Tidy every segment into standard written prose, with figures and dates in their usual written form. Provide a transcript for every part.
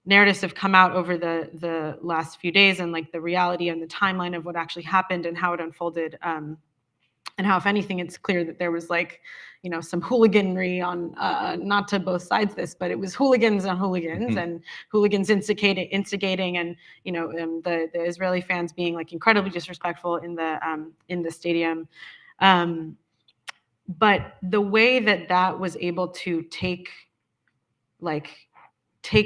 narratives have come out over the last few days, and like the reality and the timeline of what actually happened and how it unfolded, and how, if anything, it's clear that there was like, some hooliganry on, not to both sides this, but it was hooligans on hooligans, and hooligans instigating, and the Israeli fans being like incredibly disrespectful in the stadium. But the way that was able to take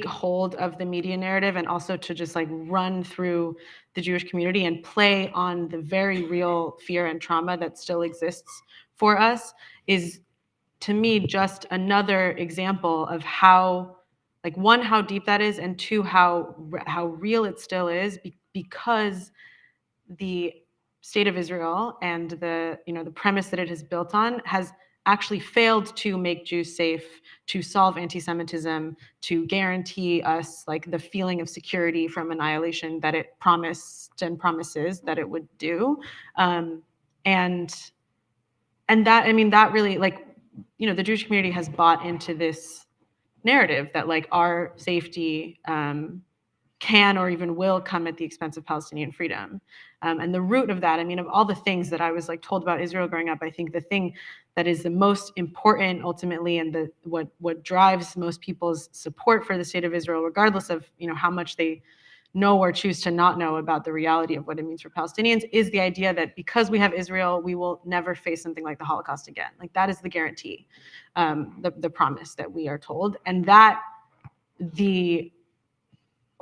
hold of the media narrative, and also to just like run through the Jewish community and play on the very real fear and trauma that still exists for us, is, to me, just another example of how, like, one, how deep that is, and two, how real it still is, because the state of Israel and the premise that it has built on has actually failed to make Jews safe, to solve anti-Semitism, to guarantee us like the feeling of security from annihilation that it promised and promises that it would do. And that, I mean, that really, like, the Jewish community has bought into this narrative that like our safety can or even will come at the expense of Palestinian freedom. And the root of that, I mean, of all the things that I was like told about Israel growing up, I think the thing that is the most important ultimately, and what drives most people's support for the state of Israel, regardless of how much they know or choose to not know about the reality of what it means for Palestinians, is the idea that because we have Israel, we will never face something like the Holocaust again. Like, that is the guarantee, the promise that we are told, and that the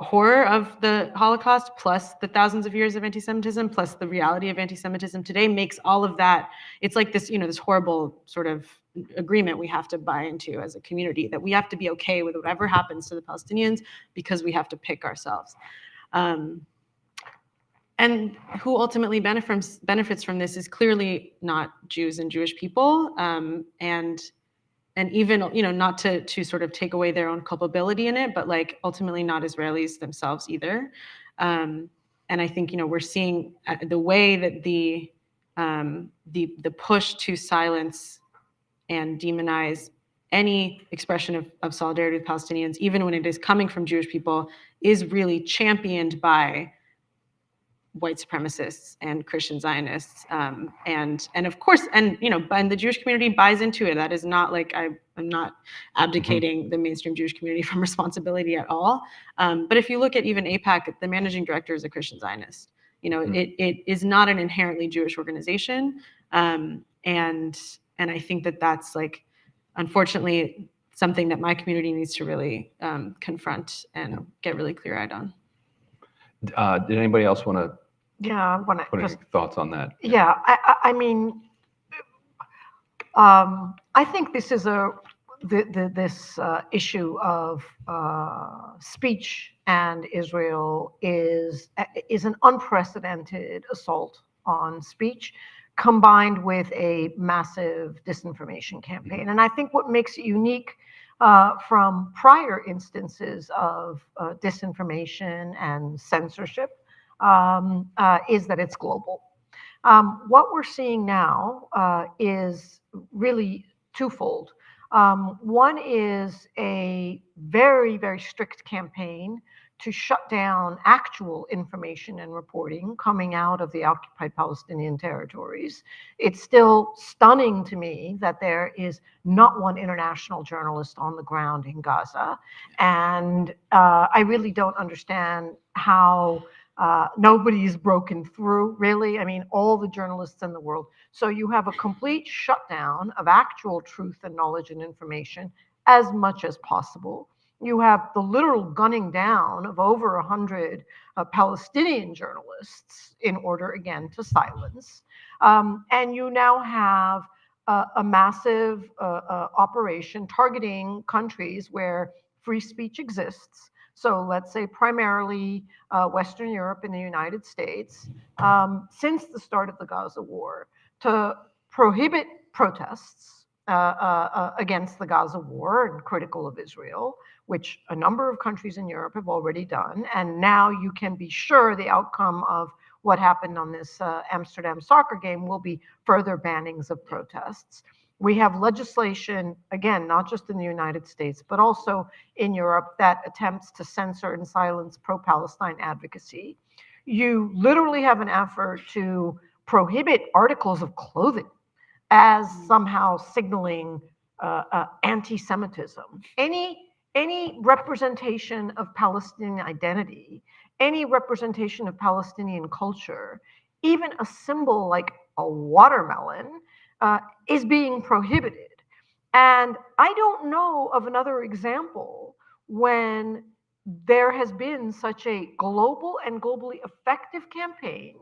horror of the Holocaust, plus the thousands of years of anti-Semitism, plus the reality of anti-Semitism today, makes all of that, it's like this, this horrible sort of agreement we have to buy into as a community, that we have to be okay with whatever happens to the Palestinians because we have to pick ourselves. And who ultimately benefits from this is clearly not Jews and Jewish people, and even, not to sort of take away their own culpability in it, but like ultimately not Israelis themselves either. And I think, we're seeing the way that the push to silence and demonize any expression of solidarity with Palestinians, even when it is coming from Jewish people, is really championed by white supremacists and Christian Zionists, and of course, and the Jewish community buys into it. That is not like I'm not abdicating the mainstream Jewish community from responsibility at all. But if you look at even AIPAC, the managing director is a Christian Zionist. It is not an inherently Jewish organization, and I think that that's like, unfortunately, something that my community needs to really confront and get really clear-eyed on. Did anybody else want to? Yeah, I want to put any thoughts on that? Yeah, I mean, I think this is this issue of speech and Israel is an unprecedented assault on speech, combined with a massive disinformation campaign. And I think what makes it unique from prior instances of disinformation and censorship is that it's global. What we're seeing now is really twofold. One is a very, very strict campaign to shut down actual information and reporting coming out of the occupied Palestinian territories. It's still stunning to me that there is not one international journalist on the ground in Gaza. And I really don't understand how nobody's broken through, really. I mean, all the journalists in the world. So you have a complete shutdown of actual truth and knowledge and information as much as possible. You have the literal gunning down of over 100 Palestinian journalists in order, again, to silence. And you now have a massive operation targeting countries where free speech exists. So let's say primarily Western Europe and the United States, since the start of the Gaza war, to prohibit protests against the Gaza war and critical of Israel, which a number of countries in Europe have already done. And now you can be sure the outcome of what happened on this Amsterdam soccer game will be further bannings of protests. We have legislation, again, not just in the United States, but also in Europe, that attempts to censor and silence pro-Palestine advocacy. You literally have an effort to prohibit articles of clothing as somehow signaling anti-Semitism. Any representation of Palestinian identity, any representation of Palestinian culture, even a symbol like a watermelon, is being prohibited. And I don't know of another example when there has been such a global and globally effective campaign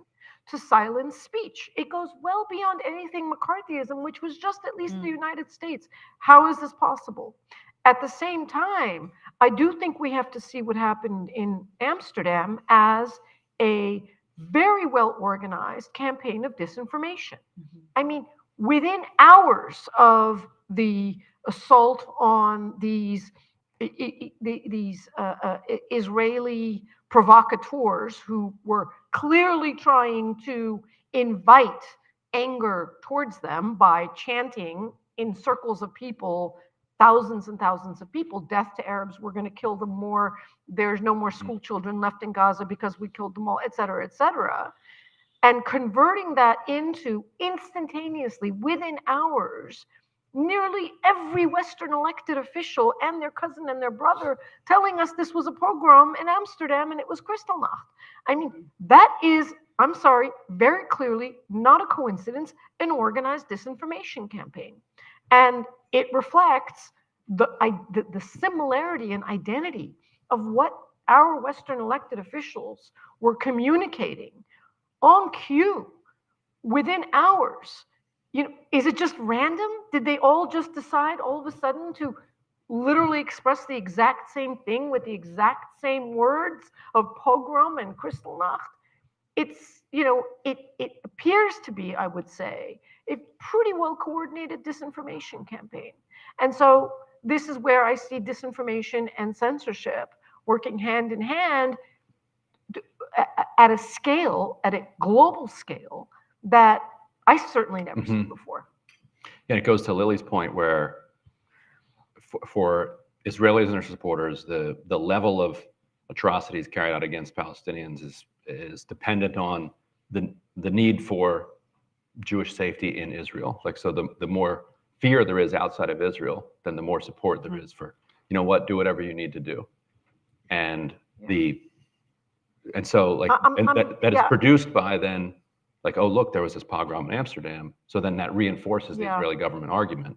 to silence speech. It goes well beyond anything McCarthyism, which was just at least the United States. How is this possible? At the same time, I do think we have to see what happened in Amsterdam as a very well organized campaign of disinformation. I mean, within hours of the assault on these Israeli provocateurs who were clearly trying to invite anger towards them by chanting in circles of people, thousands and thousands of people, death to Arabs, we're going to kill them more, there's no more school children left in Gaza because we killed them all, et cetera, et cetera. And converting that into instantaneously, within hours, nearly every Western elected official and their cousin and their brother telling us this was a pogrom in Amsterdam and it was Kristallnacht. I mean, that is, I'm sorry, very clearly not a coincidence, an organized disinformation campaign. And it reflects the similarity and identity of what our Western elected officials were communicating on cue within hours. You know, is it just random? Did they all just decide all of a sudden to literally express the exact same thing with the exact same words of pogrom and Kristallnacht? It's, you know, it appears to be, I would say, a pretty well coordinated disinformation campaign. And so this is where I see disinformation and censorship working hand in hand at a scale, at a global scale, that I certainly never seen before. And it goes to Lily's point where for Israelis and their supporters, the level of atrocities carried out against Palestinians is dependent on the need for Jewish safety in Israel. Like, so the more fear there is outside of Israel, then the more support there is for, you know what, do whatever you need to do. And so like, that is produced by then, like, oh, look, there was this pogrom in Amsterdam. So then that reinforces the Israeli government argument.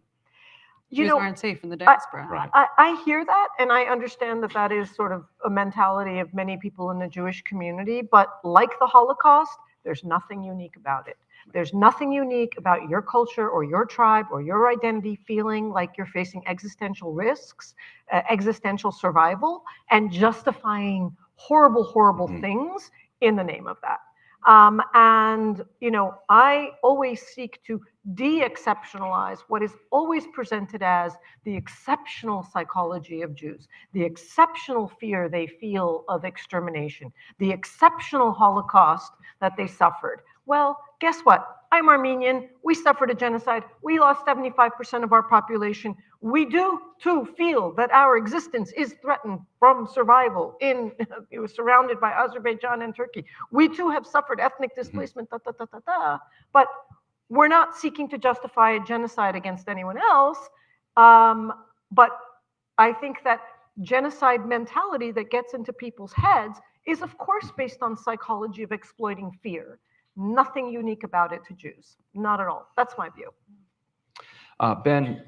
Jews aren't safe in the diaspora. Right. I hear that, and I understand that that is sort of a mentality of many people in the Jewish community, but like the Holocaust, there's nothing unique about it. There's nothing unique about your culture or your tribe or your identity feeling like you're facing existential risks, existential survival, and justifying horrible, horrible things in the name of that. And, you know, I always seek to de-exceptionalize what is always presented as the exceptional psychology of Jews, the exceptional fear they feel of extermination, the exceptional Holocaust that they suffered. Well, guess what? I'm Armenian. We suffered a genocide. We lost 75% of our population. We do too feel that our existence is threatened from survival in, it was surrounded by Azerbaijan and Turkey. We too have suffered ethnic displacement, but we're not seeking to justify a genocide against anyone else. But I think that genocide mentality that gets into people's heads is of course based on psychology of exploiting fear. Nothing unique about it to Jews, not at all. That's my view. Ben,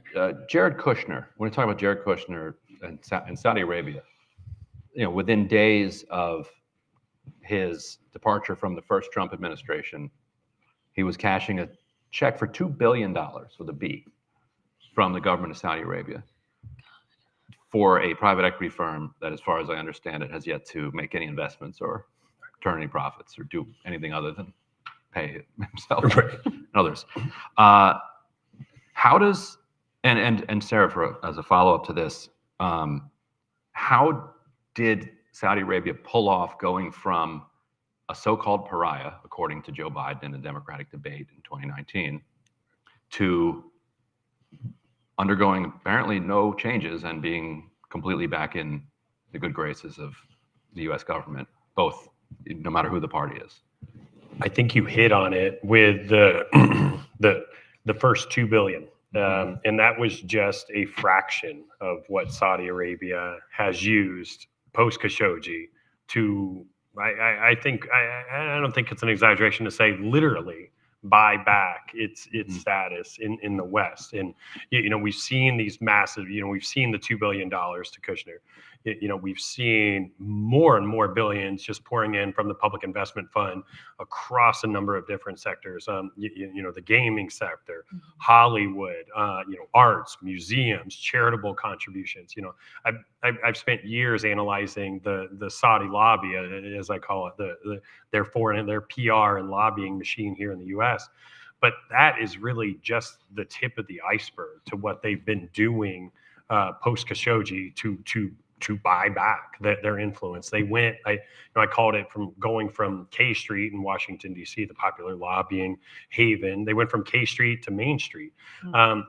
Jared Kushner, when we talk about Jared Kushner in Saudi Arabia, you know, within days of his departure from the first Trump administration, he was cashing a check for $2 billion with a B from the government of Saudi Arabia for a private equity firm that, as far as I understand it, has yet to make any investments or turn any profits or do anything other than pay himself and others. How does, and Sarah, as a follow-up to this, how did Saudi Arabia pull off going from a so-called pariah, according to Joe Biden in the Democratic debate in 2019, to undergoing apparently no changes and being completely back in the good graces of the U.S. government, both, no matter who the party is. I think you hit on it with the the first $2 billion, and that was just a fraction of what Saudi Arabia has used post Khashoggi to. I don't think it's an exaggeration to say literally buy back its status in the West. And we've seen these massive. We've seen the $2 billion to Kushner. We've seen more and more billions just pouring in from the public investment fund across a number of different sectors. The gaming sector, Hollywood, arts, museums, charitable contributions. I've spent years analyzing the Saudi lobby, as I call it, their PR and lobbying machine here in the U.S. But that is really just the tip of the iceberg to what they've been doing post Khashoggi to buy back their influence. They went, I called it from going from K Street in Washington, D.C., the popular lobbying haven. They went from K Street to Main Street.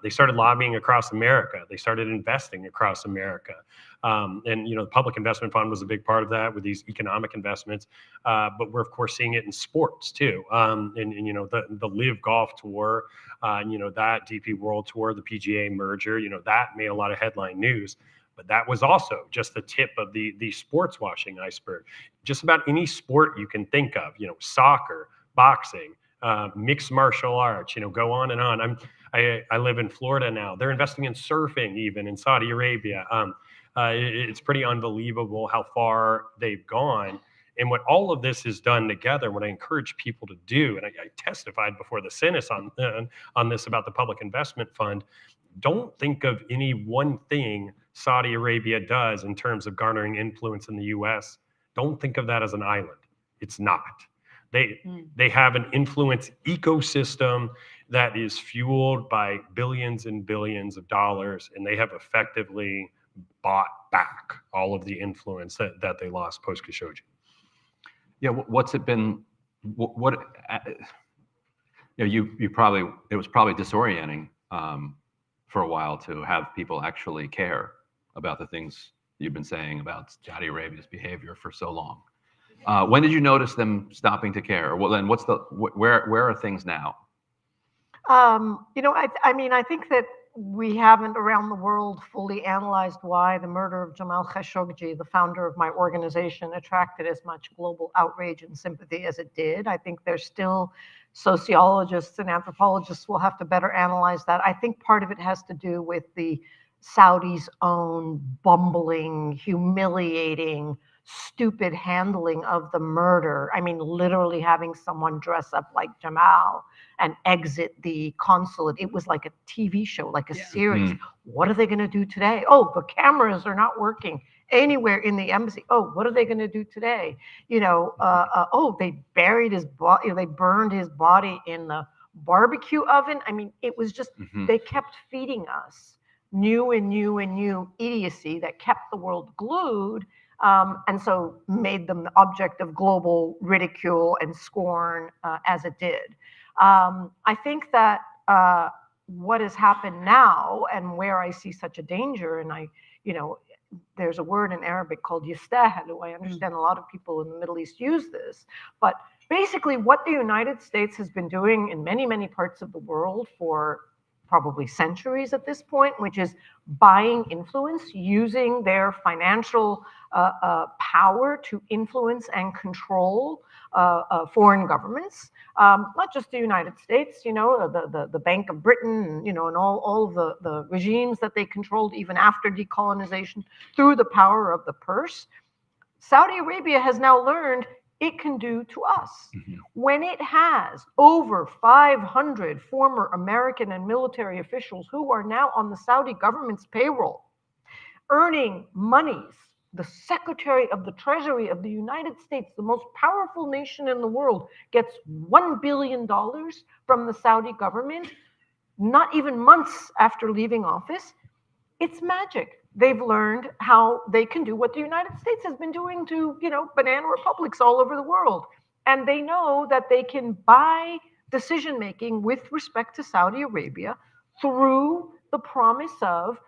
They started lobbying across America. They started investing across America. And the public investment fund was a big part of that with these economic investments. But we're, of course, seeing it in sports, too. The Live Golf Tour, that DP World Tour, the PGA merger, that made a lot of headline news. But that was also just the tip of the sports washing iceberg. Just about any sport you can think of, soccer, boxing, mixed martial arts, go on and on. I live in Florida now. They're investing in surfing even in Saudi Arabia. It's pretty unbelievable how far they've gone. And what all of this has done together, what I encourage people to do, and I testified before the Senate on this about the Public Investment Fund, don't think of any one thing Saudi Arabia does in terms of garnering influence in the U.S. Don't think of that as an island. It's not. They have an influence ecosystem that is fueled by billions and billions of dollars, and they have effectively bought back all of the influence that they lost post Khashoggi. Yeah, what's it been? You probably, it was probably disorienting for a while to have people actually care about the things you've been saying about Saudi Arabia's behavior for so long. When did you notice them stopping to care? Well, then where are things now? I think that we haven't around the world fully analyzed why the murder of Jamal Khashoggi, the founder of my organization, attracted as much global outrage and sympathy as it did. I think there's still sociologists and anthropologists will have to better analyze that. I think part of it has to do with the Saudis' own bumbling, humiliating, stupid handling of the murder. I mean, literally having someone dress up like Jamal and exit the consulate. It was like a TV show, like a series. What are they going to do today? Oh, the cameras are not working anywhere in the embassy. Oh, what are they going to do today? They buried his body. They burned his body in the barbecue oven. I mean, it was just, they kept feeding us new and new and new idiocy that kept the world glued. And so made them the object of global ridicule and scorn as it did. I think that what has happened now and where I see such a danger, and there's a word in Arabic called yastahalu. I understand a lot of people in the Middle East use this, but basically what the United States has been doing in many, many parts of the world for probably centuries at this point, which is buying influence, using their financial power to influence and control foreign governments, not just the United States, the Bank of Britain, and all of the regimes that they controlled even after decolonization through the power of the purse. Saudi Arabia has now learned it can do to us. When it has over 500 former American and military officials who are now on the Saudi government's payroll, earning monies, the Secretary of the Treasury of the United States, the most powerful nation in the world, gets $1 billion from the Saudi government, not even months after leaving office. It's magic. They've learned how they can do what the United States has been doing to, banana republics all over the world. And they know that they can buy decision-making with respect to Saudi Arabia through the promise of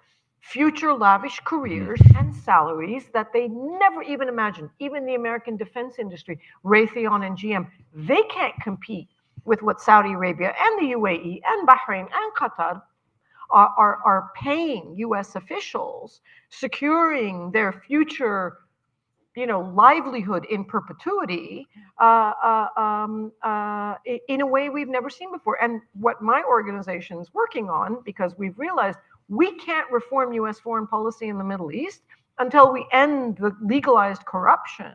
future lavish careers and salaries that they never even imagined. Even the American defense industry, Raytheon and GM, they can't compete with what Saudi Arabia and the UAE and Bahrain and Qatar are paying US officials, securing their future, livelihood in perpetuity in a way we've never seen before. And what my organization's working on, because we've realized we can't reform US foreign policy in the Middle East until we end the legalized corruption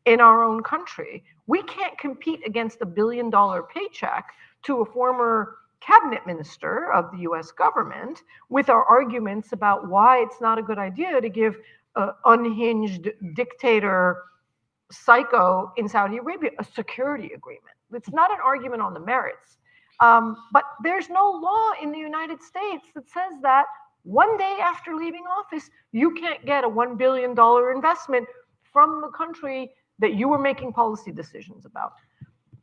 in our own country. We can't compete against $1 billion paycheck to a former cabinet minister of the US government with our arguments about why it's not a good idea to give unhinged dictator psycho in Saudi Arabia a security agreement. It's not an argument on the merits. But there's no law in the United States that says that one day after leaving office, you can't get a $1 billion investment from the country that you were making policy decisions about.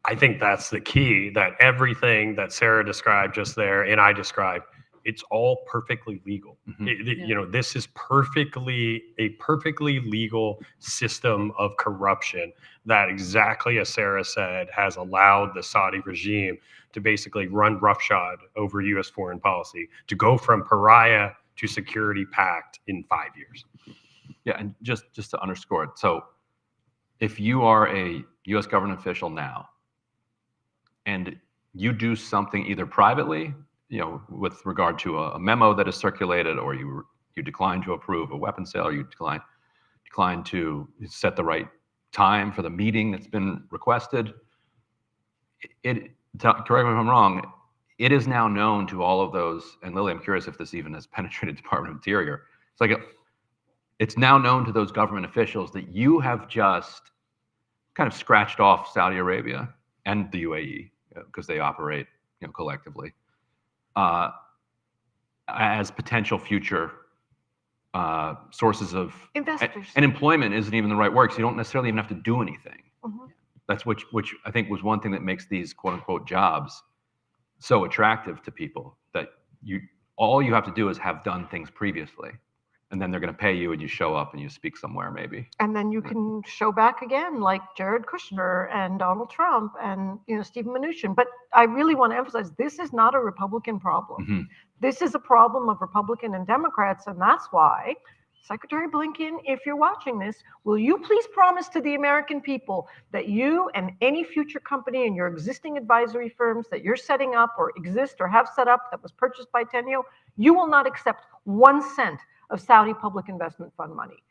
I think that's the key, that everything that Sarah described just there and I described, it's all perfectly legal. This is a perfectly legal system of corruption that, exactly as Sarah said, has allowed the Saudi regime to basically run roughshod over US foreign policy, to go from pariah to security pact in 5 years. Yeah, and just to underscore it, so if you are a US government official now, and you do something either privately, with regard to a memo that is circulated, or you decline to approve a weapons sale, or you decline to set the right time for the meeting that's been requested, correct me if I'm wrong, it is now known to all of those, and Lily, I'm curious if this even has penetrated Department of Interior. It's now known to those government officials that you have just kind of scratched off Saudi Arabia and the UAE, because they operate, collectively, as potential future sources of investors. And employment isn't even the right word, because you don't necessarily even have to do anything. Mhm. That's which I think was one thing that makes these quote unquote jobs so attractive to people, that all you have to do is have done things previously, and then they're going to pay you, and you show up and you speak somewhere maybe. And then you can show back again, like Jared Kushner and Donald Trump and Steve Mnuchin. But I really want to emphasize, this is not a Republican problem. Mm-hmm. This is a problem of Republican and Democrats, and that's why, Secretary Blinken, if you're watching this, will you please promise to the American people that you and any future company and your existing advisory firms that you're setting up or exist or have set up that was purchased by Tenyo, you will not accept 1 cent of Saudi public investment fund money.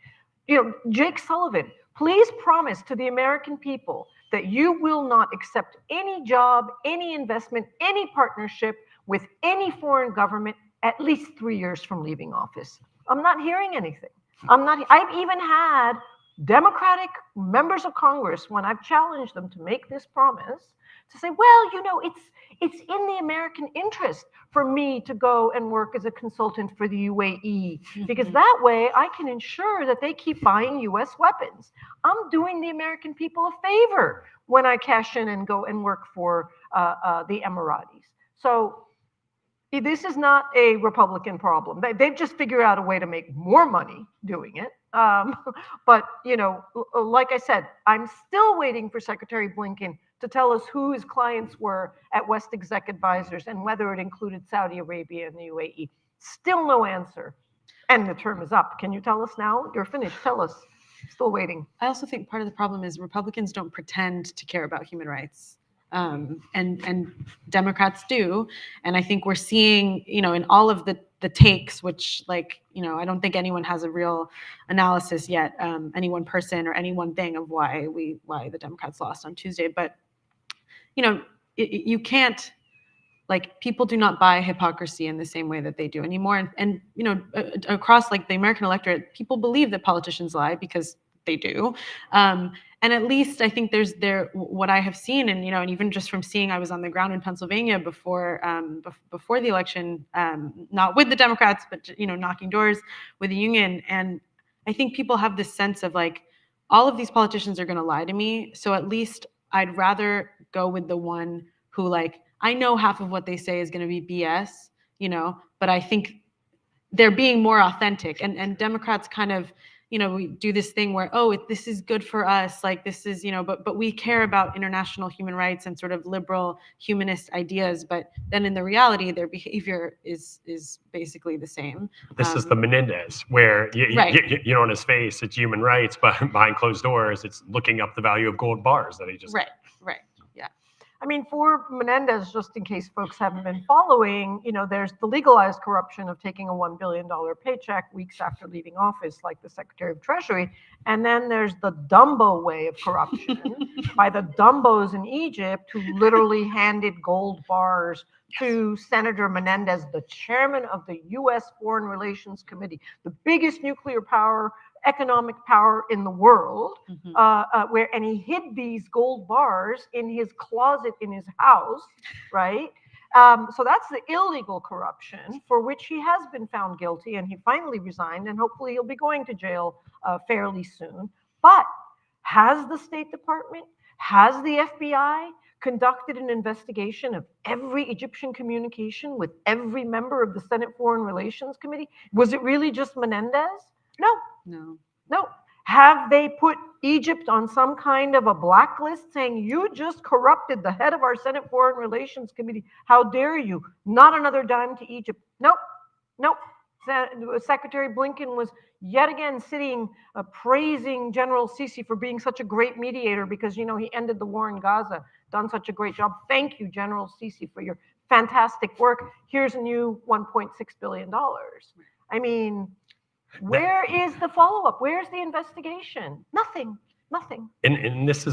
Jake Sullivan, please promise to the American people that you will not accept any job, any investment, any partnership with any foreign government at least 3 years from leaving office. I'm not hearing anything. I've even had Democratic members of Congress, when I've challenged them to make this promise, to say, well, it's in the American interest for me to go and work as a consultant for the UAE, because that way I can ensure that they keep buying US weapons. I'm doing the American people a favor when I cash in and go and work for the Emiratis. So this is not a Republican problem. They've just figured out a way to make more money doing it. But, like I said, I'm still waiting for Secretary Blinken to tell us who his clients were at West Exec Advisors and whether it included Saudi Arabia and the UAE. Still no answer. And the term is up. Can you tell us now? You're finished. Tell us. Still waiting. I also think part of the problem is Republicans don't pretend to care about human rights. And Democrats do. And I think we're seeing, in all of the takes, which I don't think anyone has a real analysis yet, any one person or any one thing of why the Democrats lost on Tuesday. But, you can't, people do not buy hypocrisy in the same way that they do anymore. And across the American electorate, people believe that politicians lie because they do. And at least I think what I have seen, and even just from seeing, I was on the ground in Pennsylvania before the election, not with the Democrats, but knocking doors with the union. And I think people have this sense of all of these politicians are going to lie to me. So at least I'd rather go with the one who I know half of what they say is going to be BS, but I think they're being more authentic, and Democrats kind of, we do this thing where, this is good for us, like this is, but we care about international human rights and sort of liberal humanist ideas, but then in the reality their behavior is basically the same. This is the Menendez, where on his face it's human rights, but behind closed doors it's looking up the value of gold bars that he just right. I mean, for Menendez, just in case folks haven't been following, there's the legalized corruption of taking a $1 billion paycheck weeks after leaving office, like the Secretary of Treasury. And then there's the Dumbo way of corruption by the Dumbos in Egypt who literally handed gold bars to Senator Menendez, the chairman of the U.S. Foreign Relations Committee, the biggest nuclear power, economic power in the world, and he hid these gold bars in his closet in his house, right? So that's the illegal corruption for which he has been found guilty, and he finally resigned, and hopefully he'll be going to jail fairly soon. But has the State Department, has the FBI conducted an investigation of every Egyptian communication with every member of the Senate Foreign Relations Committee? Was it really just Menendez? No. Have they put Egypt on some kind of a blacklist saying, you just corrupted the head of our Senate Foreign Relations Committee? How dare you? Not another dime to Egypt. Nope. Secretary Blinken was yet again sitting praising General Sisi for being such a great mediator because, he ended the war in Gaza, done such a great job. Thank you, General Sisi, for your fantastic work. Here's a new $1.6 billion. I mean, where is the follow-up? Where's the investigation? Nothing. And this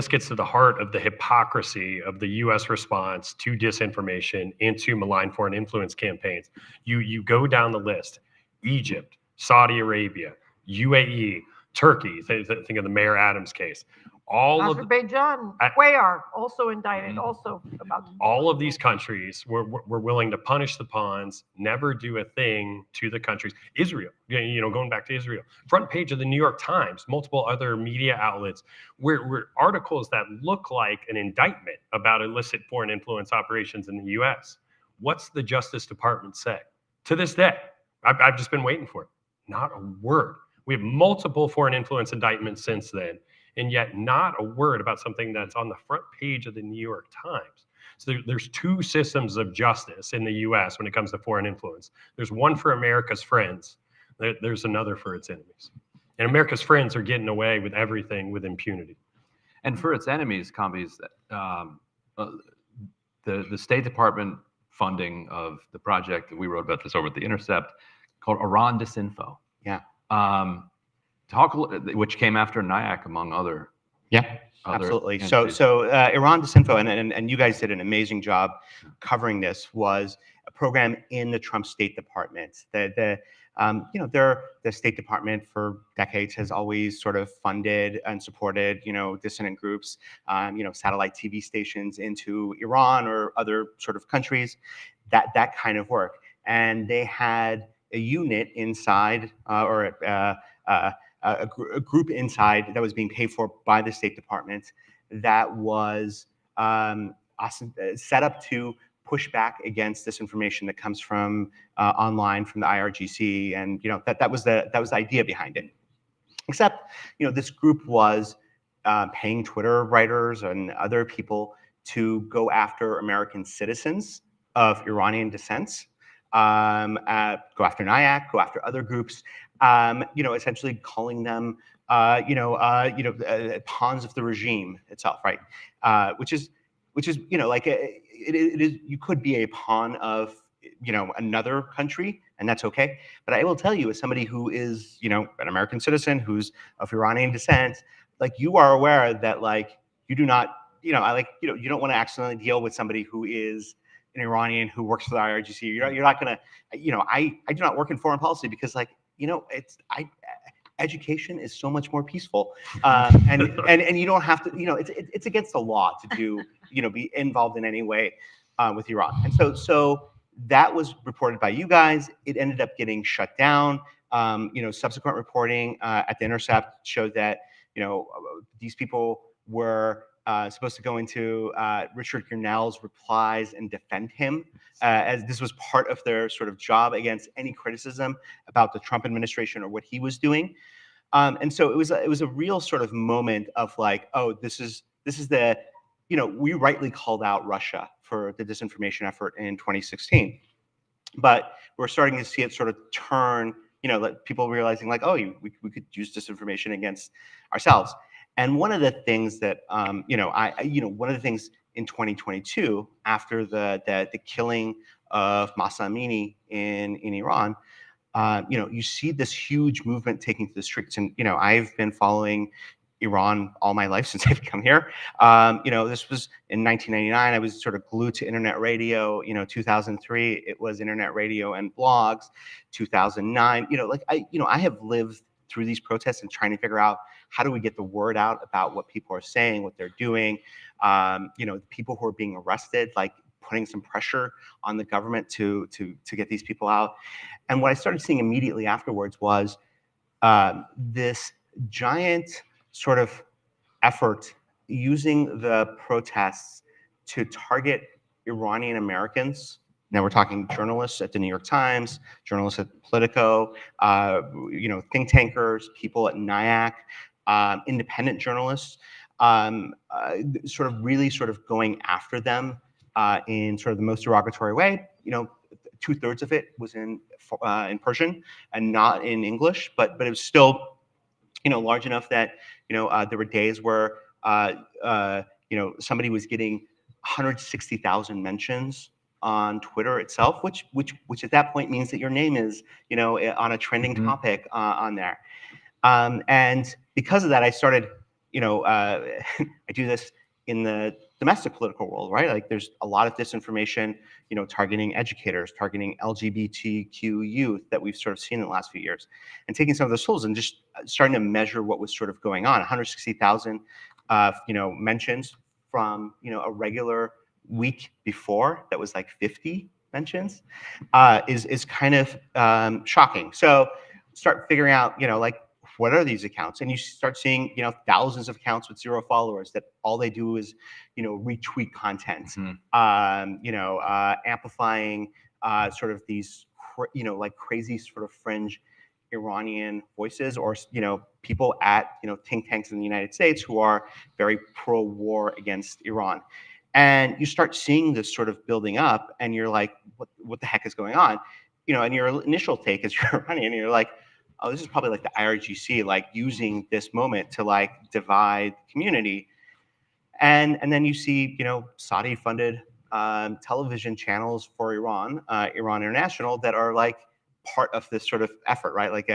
gets to the heart of the hypocrisy of the U.S. response to disinformation and to malign foreign influence campaigns. You go down the list: Egypt, Saudi Arabia, UAE, Turkey. Think of the Mayor Adams case. Azerbaijan, Cuellar, also indicted, also about all of these countries were willing to punish the pawns, never do a thing to the countries. Israel, going back to Israel, front page of the New York Times, multiple other media outlets, where articles that look like an indictment about illicit foreign influence operations in the U.S. What's the Justice Department say? To this day, I've just been waiting for it. Not a word. We have multiple foreign influence indictments since then, and yet not a word about something that's on the front page of the New York Times. So there's two systems of justice in the U.S. when it comes to foreign influence. There's one for America's friends. There's another for its enemies. And America's friends are getting away with everything with impunity. And for its enemies, Kambi's, the State Department funding of the project that we wrote about this over at The Intercept called Iran Disinfo. Yeah. Which came after NIAC, among other. Yeah, absolutely. Entities. So Iran Disinfo, and you guys did an amazing job covering this, was a program in the Trump State Department. The State Department for decades has always sort of funded and supported, dissident groups, satellite TV stations into Iran or other sort of countries, that kind of work. And they had a unit inside, a group inside that was being paid for by the State Department that was set up to push back against disinformation that comes from online, from the IRGC, and that was the idea behind it. Except this group was paying Twitter writers and other people to go after American citizens of Iranian descent, go after NIAC, go after other groups. Essentially calling them, pawns of the regime itself, right? Which is, like it is. You could be a pawn of, another country, and that's okay. But I will tell you, as somebody who is, an American citizen who's of Iranian descent, like you are aware that, like, you do not, you don't want to accidentally deal with somebody who is an Iranian who works for the IRGC. You're not gonna, I do not work in foreign policy because, like, education is so much more peaceful, and you don't have to, it's against the law to do, be involved in any way with Iran. And so that was reported by you guys. It ended up getting shut down. Subsequent reporting at The Intercept showed that these people were supposed to go into Richard Grenell's replies and defend him, as this was part of their sort of job against any criticism about the Trump administration or what he was doing. And so it was a real sort of moment of like, oh, this is the, we rightly called out Russia for the disinformation effort in 2016, but we're starting to see it sort of turn, like people realizing like, oh, we could use disinformation against ourselves. And one of the things that, one of the things in 2022, after the killing of Mahsa Amini in Iran, you see this huge movement taking to the streets. And, I've been following Iran all my life since I've come here. This was in 1999. I was sort of glued to internet radio. 2003, it was internet radio and blogs. 2009, I have lived through these protests and trying to figure out how do we get the word out about what people are saying, what they're doing. People who are being arrested, like putting some pressure on the government to get these people out. And what I started seeing immediately afterwards was this giant sort of effort using the protests to target Iranian Americans. Now we're talking journalists at the New York Times, journalists at Politico, think tankers, people at NIAC, independent journalists, sort of really sort of going after them in sort of the most derogatory way. 2/3 of it was in Persian and not in English, but it was still, large enough that, there were days where, somebody was getting 160,000 mentions on Twitter itself, which at that point means that your name is, on a trending topic on there. And because of that, I started, I do this in the domestic political world, right? Like there's a lot of disinformation, targeting educators, targeting LGBTQ youth that we've sort of seen in the last few years, and taking some of those tools and just starting to measure what was sort of going on. 160,000, mentions from, a regular week before that was like 50 mentions, is kind of shocking. So start figuring out, like, what are these accounts? And you start seeing, thousands of accounts with 0 followers that all they do is, retweet content, amplifying sort of these, like crazy sort of fringe Iranian voices, or, people at, think tanks in the United States who are very pro-war against Iran. And you start seeing this sort of building up and you're like, what the heck is going on? And your initial take is you're Iranian and you're like, oh, this is probably like the IRGC, like using this moment to like divide the community. And then you see, Saudi-funded television channels for Iran, Iran International, that are like part of this sort of effort, right? Like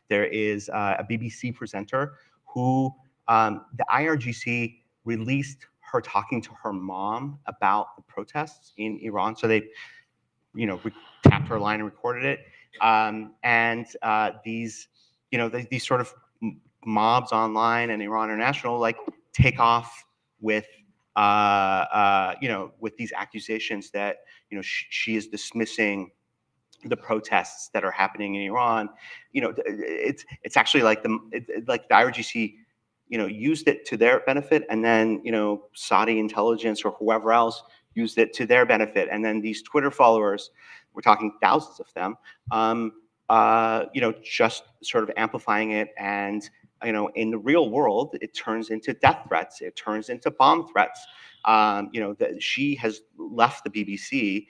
there is a BBC presenter who the IRGC released her talking to her mom about the protests in Iran. So they, tapped her line and recorded it. These, these sort of mobs online and Iran International like take off with, with these accusations that, she is dismissing the protests that are happening in Iran. It's actually like like the IRGC, used it to their benefit, and then, Saudi intelligence or whoever else used it to their benefit. And then these Twitter followers, we're talking thousands of them, just sort of amplifying it. And, in the real world, it turns into death threats. It turns into bomb threats. That she has left the BBC.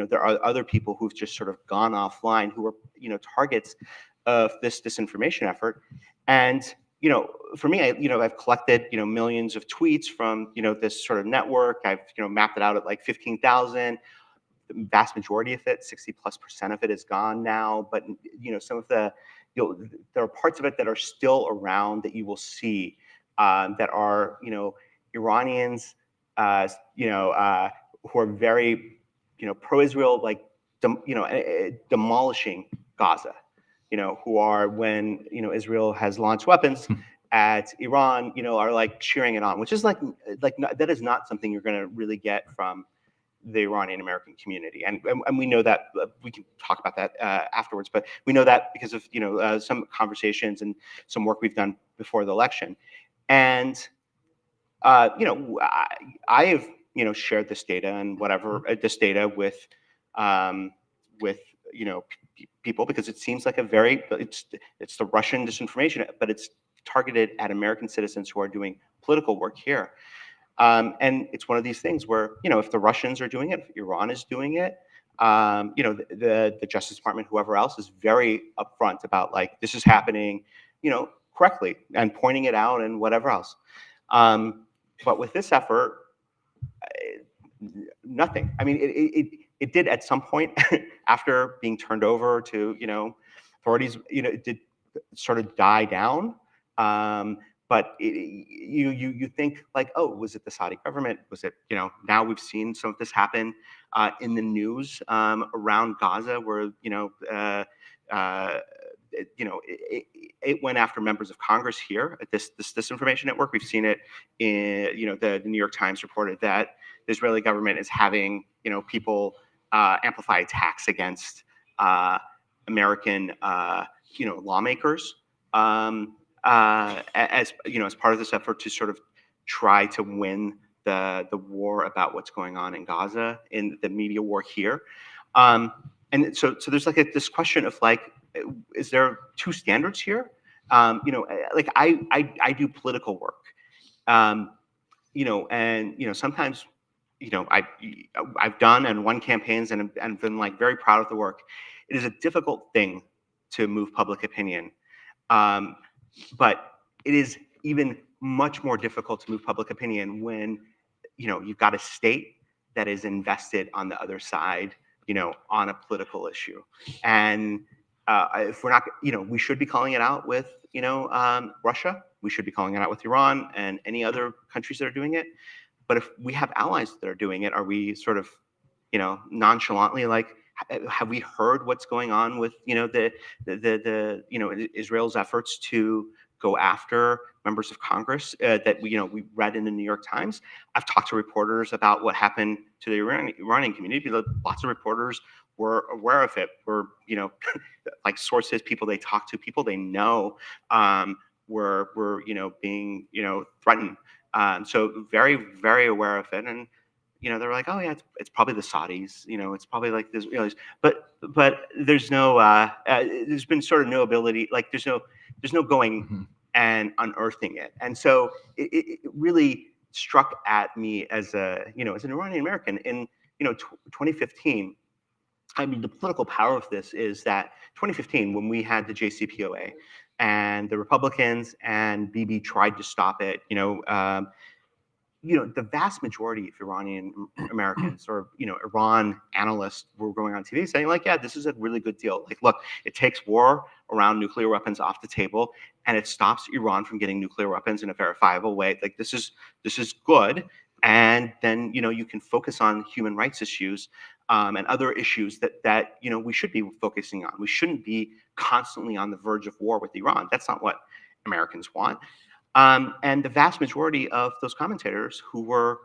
There are other people who've just sort of gone offline who are, targets of this disinformation effort. And, for me, I've collected, millions of tweets from, this sort of network. I've, mapped it out at like 15,000. The vast majority of it, 60+% of it is gone now. But, some of the, there are parts of it that are still around that you will see that are, Iranians, who are very, pro-Israel, like, demolishing Gaza. Who are, when, Israel has launched weapons at Iran, are like cheering it on, which is like that is not something you're going to really get from the Iranian American community. And we know that, we can talk about that afterwards, but we know that because of, some conversations and some work we've done before the election. And I have shared this data and whatever this data with people, because it seems like it's the Russian disinformation, but it's targeted at American citizens who are doing political work here. And it's one of these things where, if the Russians are doing it, if Iran is doing it, the Justice Department, whoever else, is very upfront about like, this is happening, correctly, and pointing it out and whatever else. But with this effort, nothing. I mean, it did at some point after being turned over to, authorities, it did sort of die down. But you think like, oh, was it the Saudi government? Was it, now we've seen some of this happen in the news around Gaza, where, it went after members of Congress here at this disinformation network. We've seen it in, the New York Times reported that the Israeli government is having, people amplify attacks against American, lawmakers. As part of this effort to sort of try to win the war about what's going on in Gaza, in the media war here. And so there's like this question of like, is there two standards here? Like I do political work, and sometimes, I've done and won campaigns and been like very proud of the work. It is a difficult thing to move public opinion. But it is even much more difficult to move public opinion when, you've got a state that is invested on the other side, on a political issue. And if we're not, we should be calling it out with, Russia. We should be calling it out with Iran and any other countries that are doing it. But if we have allies that are doing it, are we sort of, nonchalantly like, have we heard what's going on with Israel's efforts to go after members of Congress that we read in the New York Times? I've talked to reporters about what happened to the Iranian community. Lots of reporters were aware of it. Were like sources, people they talk to, people they know, were being threatened. So very, very aware of it. And they're like, oh yeah, it's probably the Saudis. It's probably like this. But there's no, there's been sort of no ability. Like there's no going and unearthing it. And so it really struck at me as an Iranian American in 2015. I mean, the political power of this is that 2015, when we had the JCPOA, and the Republicans and Bibi tried to stop it, the vast majority of Iranian Americans or, Iran analysts were going on TV saying like, yeah, this is a really good deal. Like, look, it takes war around nuclear weapons off the table and it stops Iran from getting nuclear weapons in a verifiable way. Like this is good. And then, you can focus on human rights issues and other issues that we should be focusing on. We shouldn't be constantly on the verge of war with Iran. That's not what Americans want. And the vast majority of those commentators who were,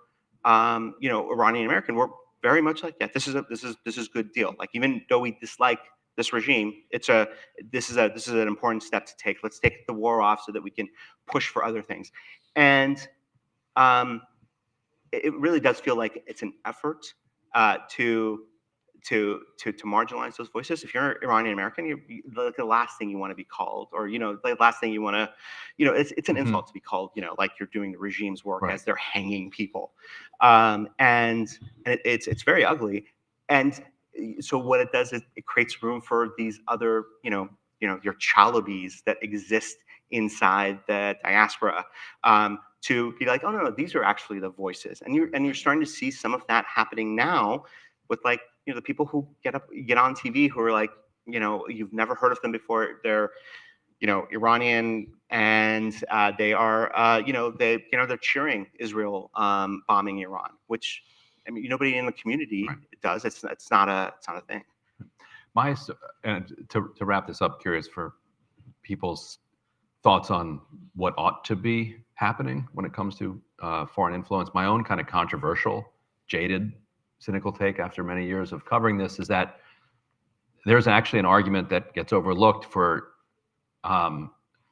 Iranian American were very much like, yeah, this is a good deal. Like, even though we dislike this regime, this is an important step to take. Let's take the war off so that we can push for other things. And it really does feel like it's an effort to marginalize those voices. If you're Iranian American, the last thing you want to be called, or the last thing you want to, it's an insult to be called, like you're doing the regime's work as they're hanging people, and it's very ugly. And so what it does is it creates room for these other, your Chalabis that exist inside the diaspora, to be like, oh no, these are actually the voices, and you're starting to see some of that happening now with like, the people who get on TV who are like, you've never heard of them before. They're, Iranian, and they are, they're cheering Israel bombing Iran, which, I mean, nobody in the community does. It's not a thing. And to wrap this up, curious for people's thoughts on what ought to be happening when it comes to foreign influence. My own kind of controversial, jaded, cynical take after many years of covering this is that there's actually an argument that gets overlooked for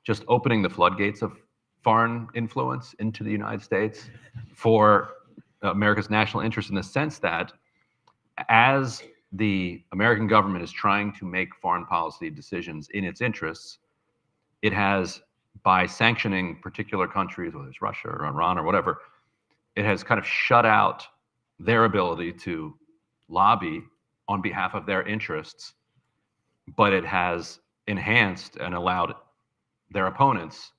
just opening the floodgates of foreign influence into the United States for America's national interest, in the sense that as the American government is trying to make foreign policy decisions in its interests, it has, by sanctioning particular countries, whether it's Russia or Iran or whatever, it has kind of shut out their ability to lobby on behalf of their interests, but it has enhanced and allowed their opponents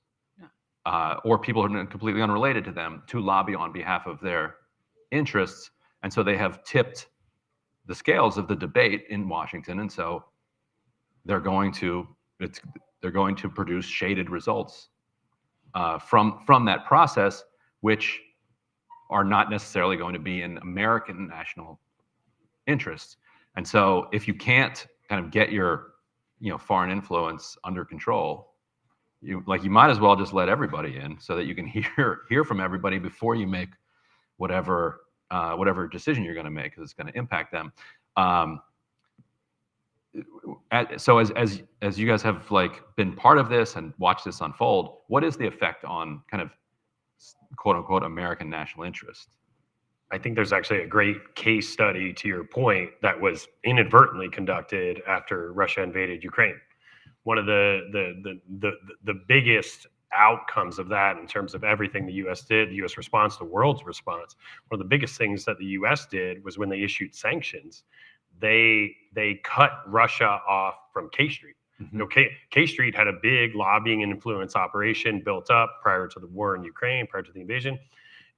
or people who are completely unrelated to them to lobby on behalf of their interests. And so they have tipped the scales of the debate in Washington. And so they're going to produce shaded results from that process, which are not necessarily going to be in American national interests. And so if you can't kind of get your foreign influence under control, you might as well just let everybody in, so that you can hear from everybody before you make whatever decision you're going to make, because it's going to impact them. So as you guys have been part of this and watched this unfold, what is the effect on kind of quote unquote American national interest? I think there's actually a great case study, to your point, that was inadvertently conducted after Russia invaded Ukraine. One of the biggest outcomes of that, in terms of everything the U.S. did, the U.S. response, the world's response, one of the biggest things that the U.S. did was, when they issued sanctions, they cut Russia off from K Street. Mm-hmm. K Street had a big lobbying and influence operation built up prior to the war in Ukraine, prior to the invasion.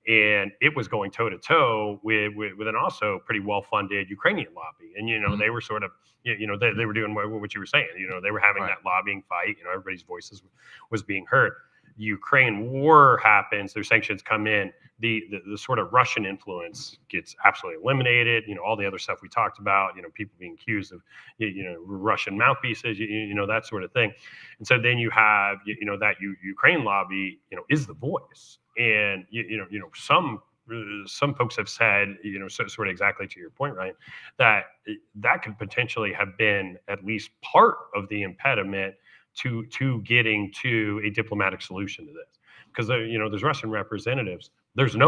And it was going toe to toe with an also pretty well-funded Ukrainian lobby. And, Mm-hmm. they were sort of, they were doing what you were saying. They were having Right. that lobbying fight. Everybody's voices was being heard. The Ukraine war happens, their sanctions come in, the sort of Russian influence gets absolutely eliminated. All the other stuff we talked about, people being accused of, Russian mouthpieces, that sort of thing. And so then you have, that Ukraine lobby, is the voice. And, some folks have said, sort of exactly to your point, Ryan, that could potentially have been at least part of the impediment to getting to a diplomatic solution to this. Because there's Russian representatives. They're they're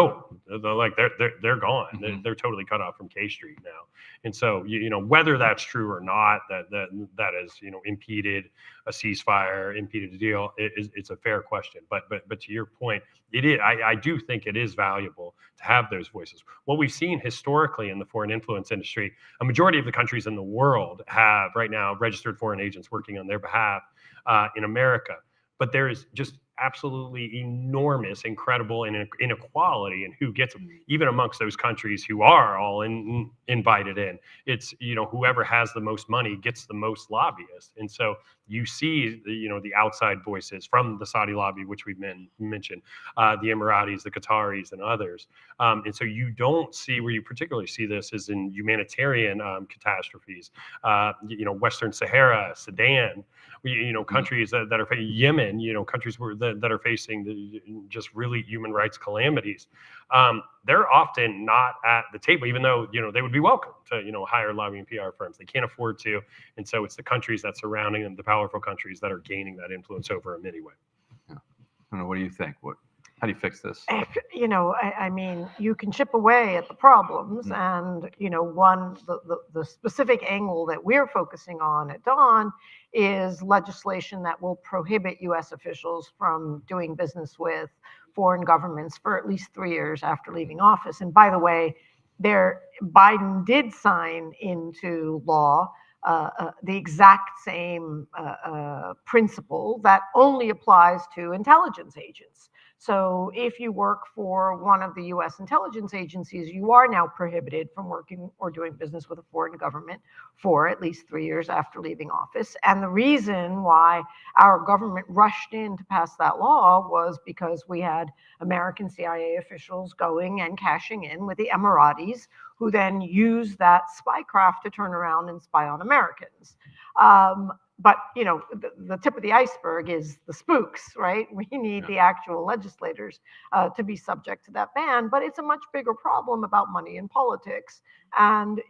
gone. Mm-hmm. They're totally cut off from K Street now. And so whether that's true or not, that has impeded a ceasefire, impeded a deal, it's a fair question. But to your point, it is. I do think it is valuable to have those voices. What we've seen historically in the foreign influence industry, a majority of the countries in the world have right now registered foreign agents working on their behalf in America. But there is just absolutely enormous, incredible inequality in who gets them, even amongst those countries who are all invited in. It's, whoever has the most money gets the most lobbyists. And so you see, the outside voices from the Saudi lobby, which we've mentioned, the Emiratis, the Qataris, and others. And so you don't see, where you particularly see this is in humanitarian catastrophes, Western Sahara, Sudan, countries that are Yemen, countries that are facing just really human rights calamities. They're often not at the table, even though they would be welcome to hire lobbying PR firms. They can't afford to, and so it's the countries that surrounding them, the powerful countries, that are gaining that influence over them anyway. Yeah. I don't know. What do you think? How do you fix this? I mean, you can chip away at the problems, and the specific angle that we're focusing on at Dawn is legislation that will prohibit U.S. officials from doing business with foreign governments for at least 3 years after leaving office. And by the way, Biden did sign into law the exact same principle that only applies to intelligence agents. So if you work for one of the U.S. intelligence agencies, you are now prohibited from working or doing business with a foreign government for at least 3 years after leaving office. And the reason why our government rushed in to pass that law was because we had American CIA officials going and cashing in with the Emiratis, who then used that spycraft to turn around and spy on Americans. But the tip of the iceberg is the spooks, right? We need the actual legislators to be subject to that ban. But it's a much bigger problem about money in politics. And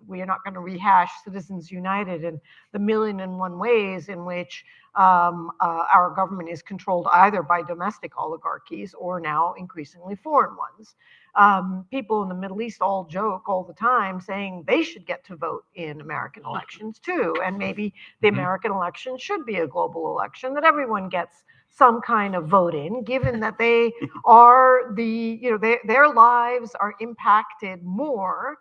we are not going to rehash Citizens United and the million and one ways in which our government is controlled either by domestic oligarchies or now increasingly foreign ones. People in the Middle East all joke all the time saying they should get to vote in American elections too. And maybe the American election should be a global election, that everyone gets some kind of vote in, given that they are their lives are impacted more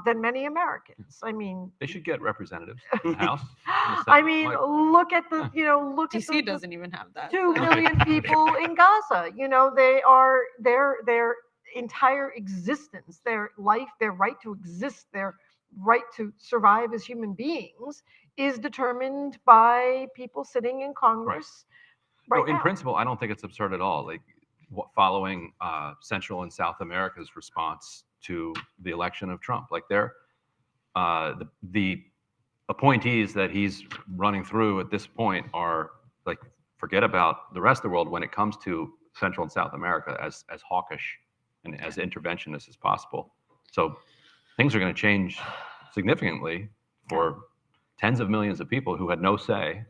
than many Americans. I mean, They should get representatives in the House. in the Senate. I mean, Like, look at the, look at DC the doesn't even have that. 2 so. million people in Gaza. They are their entire existence, their life, their right to exist, their right to survive as human beings is determined by people sitting in Congress right in now. principle, I don't think it's absurd at all. Like following Central and South America's response to the election of Trump, like the appointees that he's running through at this point are like, forget about the rest of the world when it comes to Central and South America as hawkish and as interventionist as possible. So things are going to change significantly for tens of millions of people who had no say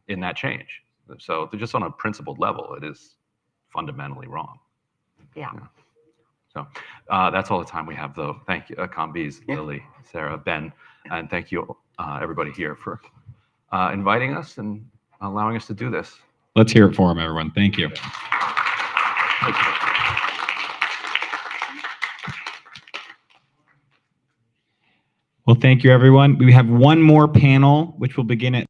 in that change. So they're just on a principled level, it is fundamentally wrong. Yeah. So that's all the time we have, though. Thank you, Kambiz, Lily, Sarah, Ben, and thank you, everybody here for inviting us and allowing us to do this. Let's hear it for him, everyone. Thank you. Well, thank you, everyone. We have one more panel, which will begin at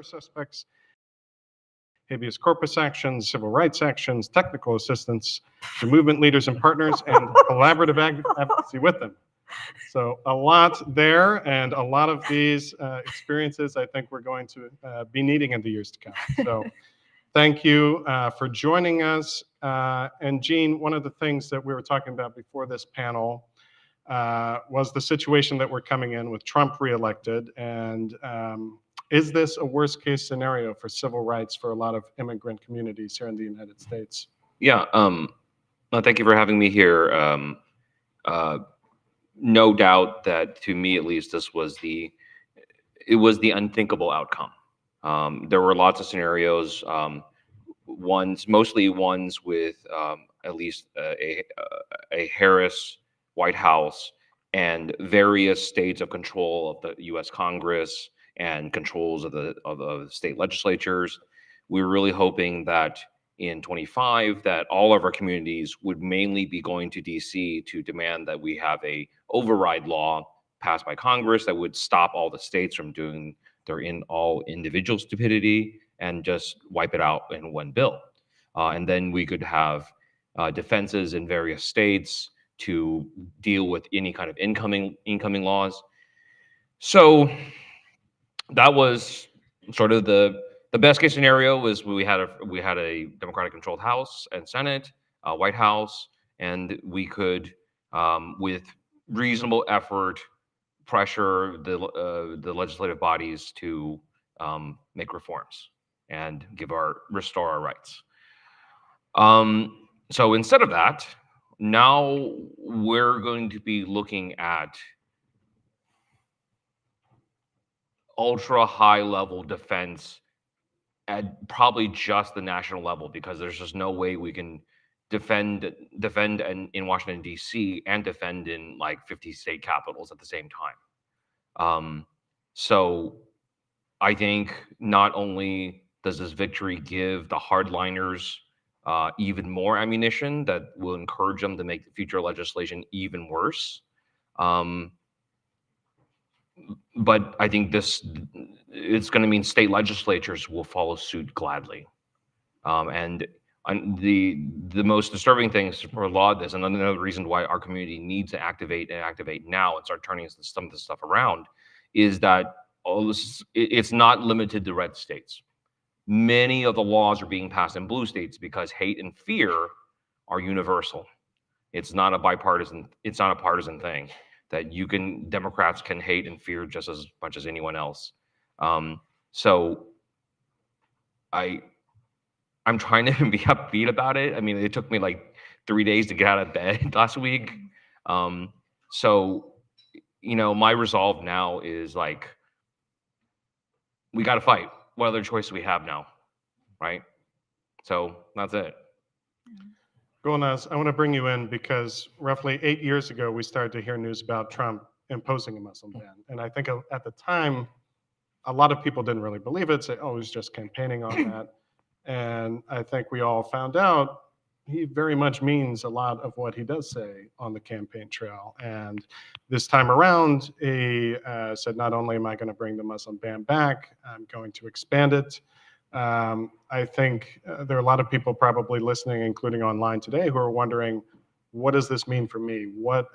suspects, habeas corpus actions, civil rights actions, technical assistance to movement leaders and partners, and collaborative advocacy with them. So a lot there, and a lot of these experiences I think we're going to be needing in the years to come. So thank you for joining us. And Jean, one of the things that we were talking about before this panel was the situation that we're coming in with Trump reelected. And is this a worst case scenario for civil rights for a lot of immigrant communities here in the United States? Yeah, thank you for having me here. No doubt that, to me at least, it was the unthinkable outcome. There were lots of scenarios, mostly ones with at least a Harris White House and various states of control of the U.S. Congress and controls of the state legislatures. We were really hoping that in 25 that all of our communities would mainly be going to DC to demand that we have a override law passed by Congress that would stop all the states from doing their all individual stupidity and just wipe it out in one bill. And then we could have defenses in various states to deal with any kind of incoming laws. So that was sort of the best case scenario. Was we had a Democratic controlled House and Senate, White House, and we could with reasonable effort pressure the legislative bodies to make reforms and restore our rights. So instead of that, now we're going to be looking at ultra high level defense at probably just the national level, because there's just no way we can defend in Washington, D.C. and defend in like 50 state capitals at the same time. So I think not only does this victory give the hardliners even more ammunition that will encourage them to make future legislation even worse, but I think it's going to mean state legislatures will follow suit gladly. And the most disturbing thing for a lot of this, and another reason why our community needs to activate now and start turning some of this stuff around, is that all this, it's not limited to red states. Many of the laws are being passed in blue states because hate and fear are universal. It's not a partisan thing. That Democrats can hate and fear just as much as anyone else. So I'm trying to be upbeat about it. I mean, it took me like 3 days to get out of bed last week. So, my resolve now is like, we got to fight. What other choice do we have now, right? So that's it. Gulnaz, I want to bring you in because roughly 8 years ago, we started to hear news about Trump imposing a Muslim ban. And I think at the time, a lot of people didn't really believe it, say, oh, he's just campaigning on that. And I think we all found out he very much means a lot of what he does say on the campaign trail. And this time around, he said, not only am I going to bring the Muslim ban back, I'm going to expand it. I think there are a lot of people probably listening, including online today, who are wondering, what does this mean for me? What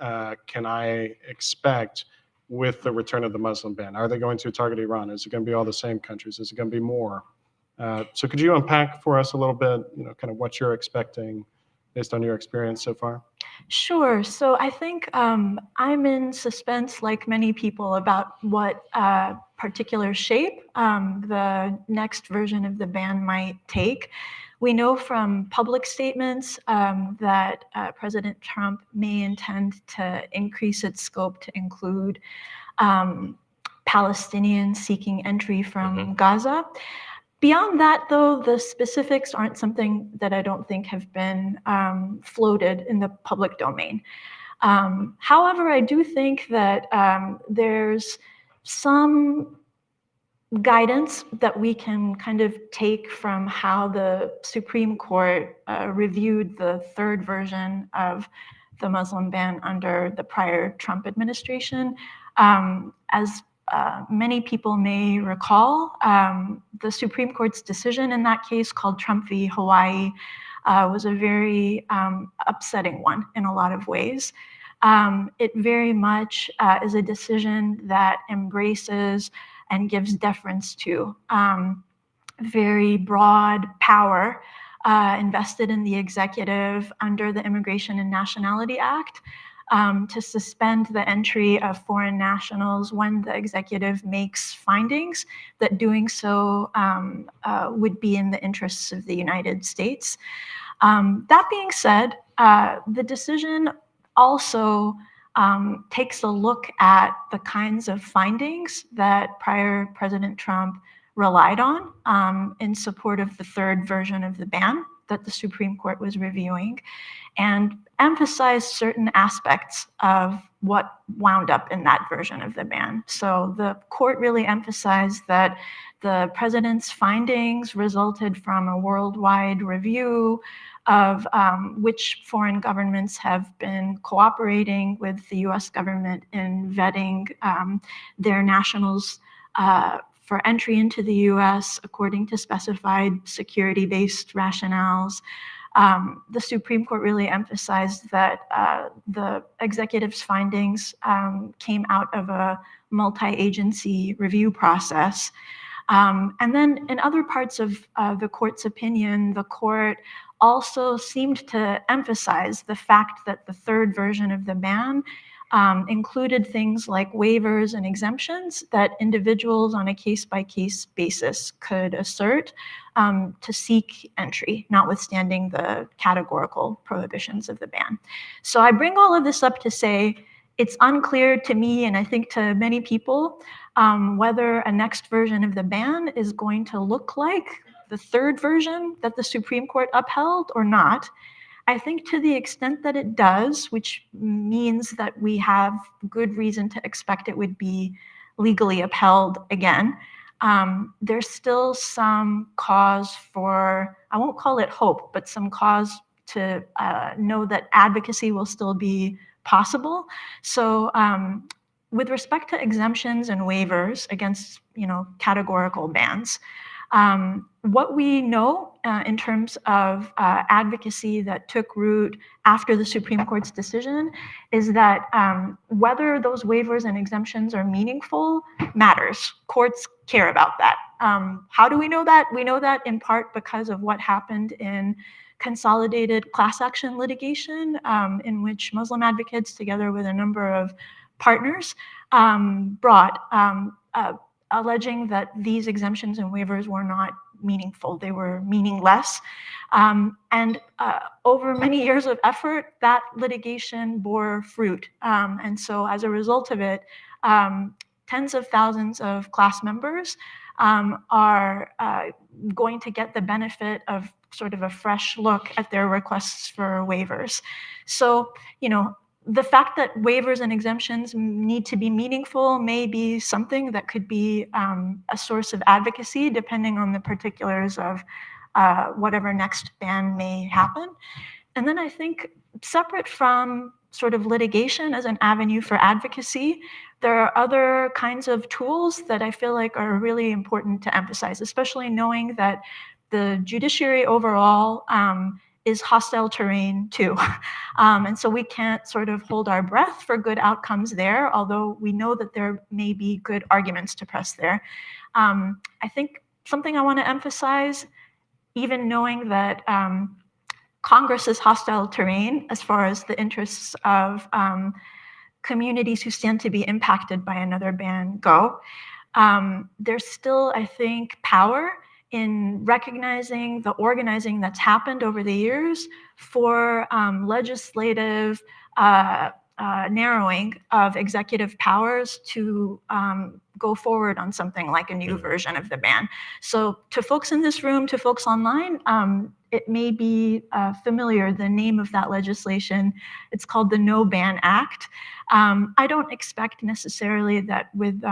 can I expect with the return of the Muslim ban? Are they going to target Iran? Is it going to be all the same countries? Is it going to be more? So could you unpack for us a little bit, kind of what you're expecting based on your experience so far? Sure. So I think I'm in suspense, like many people, about what particular shape the next version of the ban might take. We know from public statements that President Trump may intend to increase its scope to include Palestinians seeking entry from Gaza. Beyond that, though, the specifics aren't something that I don't think have been floated in the public domain. However, I do think that there's some guidance that we can kind of take from how the Supreme Court reviewed the third version of the Muslim ban under the prior Trump administration. As many people may recall, the Supreme Court's decision in that case, called Trump v. Hawaii, was a very upsetting one in a lot of ways. It very much is a decision that embraces and gives deference to very broad power invested in the executive under the Immigration and Nationality Act to suspend the entry of foreign nationals when the executive makes findings that doing so would be in the interests of the United States. That being said, the decision also takes a look at the kinds of findings that prior President Trump relied on in support of the third version of the ban that the Supreme Court was reviewing, and emphasized certain aspects of what wound up in that version of the ban. So the court really emphasized that the president's findings resulted from a worldwide review of which foreign governments have been cooperating with the US government in vetting their nationals for entry into the US according to specified security-based rationales. The Supreme Court really emphasized that the executive's findings came out of a multi-agency review process. And then in other parts of the court's opinion, the court also seemed to emphasize the fact that the third version of the ban included things like waivers and exemptions that individuals on a case-by-case basis could assert to seek entry, notwithstanding the categorical prohibitions of the ban. So I bring all of this up to say it's unclear to me, and I think to many people, whether a next version of the ban is going to look like the third version that the Supreme Court upheld or not. I think to the extent that it does, which means that we have good reason to expect it would be legally upheld again, there's still some cause for, I won't call it hope, but some cause to know that advocacy will still be possible. So with respect to exemptions and waivers against, categorical bans, what we know in terms of advocacy that took root after the Supreme Court's decision is that whether those waivers and exemptions are meaningful matters. Courts care about that. How do we know that? We know that in part because of what happened in consolidated class action litigation, in which Muslim advocates, together with a number of partners, brought alleging that these exemptions and waivers were not meaningful. They were meaningless. And over many years of effort, that litigation bore fruit. And so as a result of it, tens of thousands of class members are going to get the benefit of sort of a fresh look at their requests for waivers. So, the fact that waivers and exemptions need to be meaningful may be something that could be a source of advocacy, depending on the particulars of whatever next ban may happen. And then I think separate from sort of litigation as an avenue for advocacy, there are other kinds of tools that I feel like are really important to emphasize, especially knowing that the judiciary overall is hostile terrain too. And so we can't sort of hold our breath for good outcomes there, although we know that there may be good arguments to press there. I think something I want to emphasize, even knowing that Congress is hostile terrain as far as the interests of communities who stand to be impacted by another ban go, there's still, I think, power in recognizing the organizing that's happened over the years for legislative narrowing of executive powers to go forward on something like a new version of the ban. So to folks in this room, to folks online, it may be familiar, the name of that legislation. It's called the No Ban Act. I don't expect necessarily that with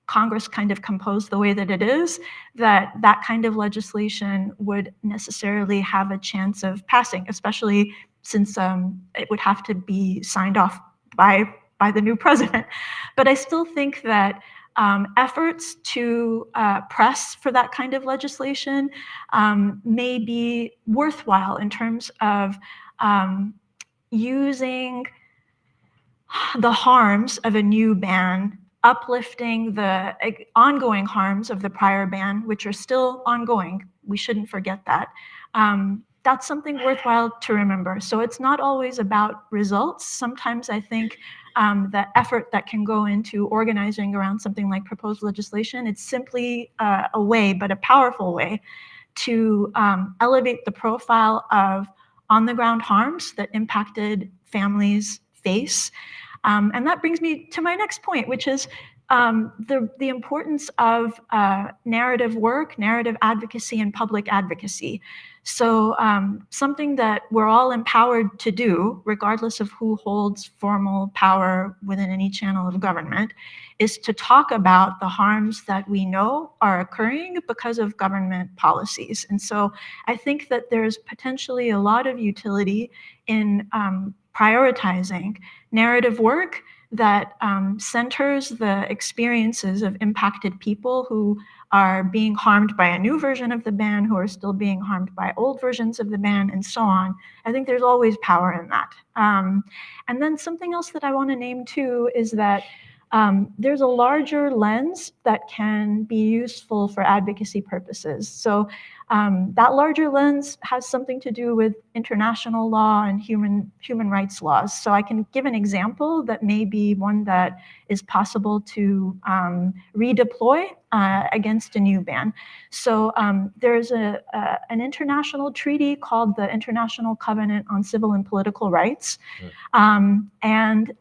Congress kind of composed the way that it is, that kind of legislation would necessarily have a chance of passing, especially since it would have to be signed off by the new president. But I still think that efforts to press for that kind of legislation may be worthwhile in terms of using the harms of a new ban, uplifting the ongoing harms of the prior ban, which are still ongoing. We shouldn't forget that. That's something worthwhile to remember. So it's not always about results. Sometimes I think the effort that can go into organizing around something like proposed legislation, it's simply a way, but a powerful way, to elevate the profile of on-the-ground harms that impacted families face. And that brings me to my next point, which is the importance of narrative work, narrative advocacy, and public advocacy. So something that we're all empowered to do, regardless of who holds formal power within any channel of government, is to talk about the harms that we know are occurring because of government policies. And so I think that there's potentially a lot of utility in prioritizing narrative work that centers the experiences of impacted people who are being harmed by a new version of the ban, who are still being harmed by old versions of the ban, and so on. I think there's always power in that. And then something else that I want to name too is that there's a larger lens that can be useful for advocacy purposes. So that larger lens has something to do with international law and human rights laws. So I can give an example that may be one that is possible to redeploy against a new ban. So there's an international treaty called the International Covenant on Civil and Political Rights. And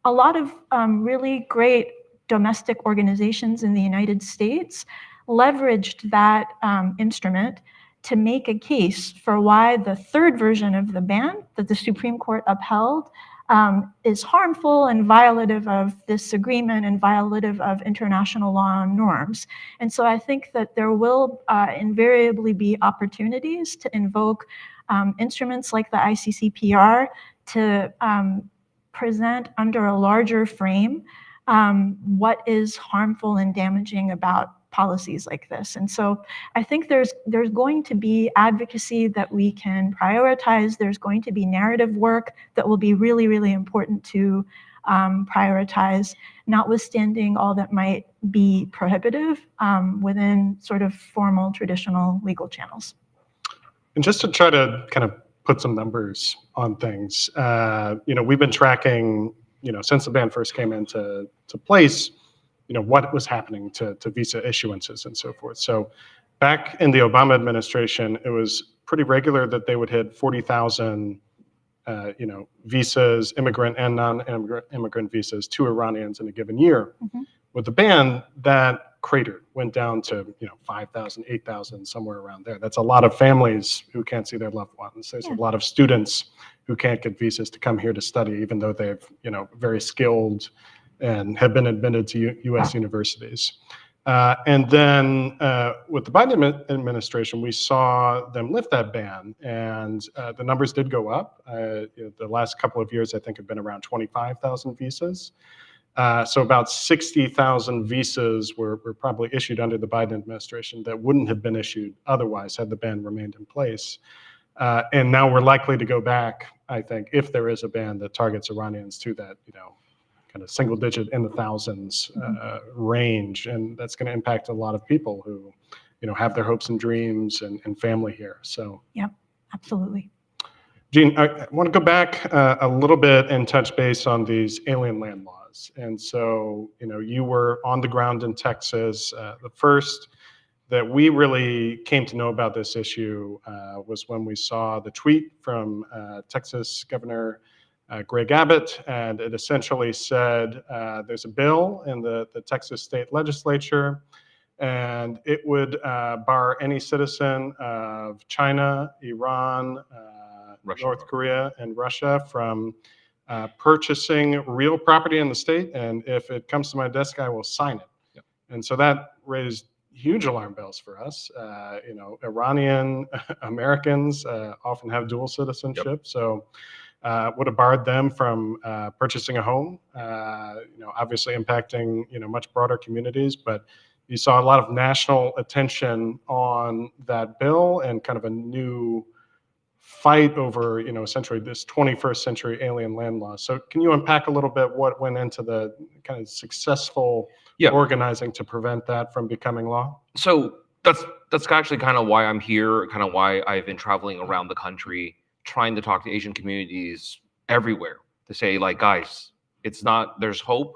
a lot of really great domestic organizations in the United States leveraged that instrument to make a case for why the third version of the ban that the Supreme Court upheld is harmful and violative of this agreement and violative of international law and norms. And so I think that there will invariably be opportunities to invoke instruments like the ICCPR to present under a larger frame what is harmful and damaging about policies like this. And so I think there's going to be advocacy that we can prioritize. There's going to be narrative work that will be really, really important to prioritize, notwithstanding all that might be prohibitive within sort of formal traditional legal channels. And just to try to kind of put some numbers on things, we've been tracking, since the ban first came into place, what was happening to visa issuances and so forth. So back in the Obama administration, it was pretty regular that they would hit 40,000, visas, immigrant and non-immigrant visas to Iranians in a given year. Mm-hmm. With the ban, that cratered, went down to 5,000, 8,000, somewhere around there. That's a lot of families who can't see their loved ones. There's a lot of students who can't get visas to come here to study, even though they've very skilled and have been admitted to U.S. universities. And then with the Biden administration, we saw them lift that ban, and the numbers did go up. The last couple of years, I think, have been around 25,000 visas. So about 60,000 visas were probably issued under the Biden administration that wouldn't have been issued otherwise had the ban remained in place. And now we're likely to go back, I think, if there is a ban that targets Iranians, to that, kind of single digit in the thousands range. And that's going to impact a lot of people who, have their hopes and dreams and family here. So, yeah, absolutely. Jean, I want to go back a little bit and touch base on these alien land laws. And so, you were on the ground in Texas. The first that we really came to know about this issue was when we saw the tweet from Texas Governor Greg Abbott, and it essentially said there's a bill in the Texas state legislature, and it would bar any citizen of China, Iran, Russia. North Korea, and Russia from purchasing real property in the state, and if it comes to my desk, I will sign it. Yep. And so that raised huge alarm bells for us. Iranian Americans often have dual citizenship. Yep. So would have barred them from purchasing a home, obviously impacting, much broader communities. But you saw a lot of national attention on that bill and kind of a new fight over, essentially this 21st century alien land law. So can you unpack a little bit what went into the kind of successful organizing to prevent that from becoming law? So that's actually kind of why I'm here, kind of why I've been traveling around the country, trying to talk to Asian communities everywhere to say, like, guys, there's hope.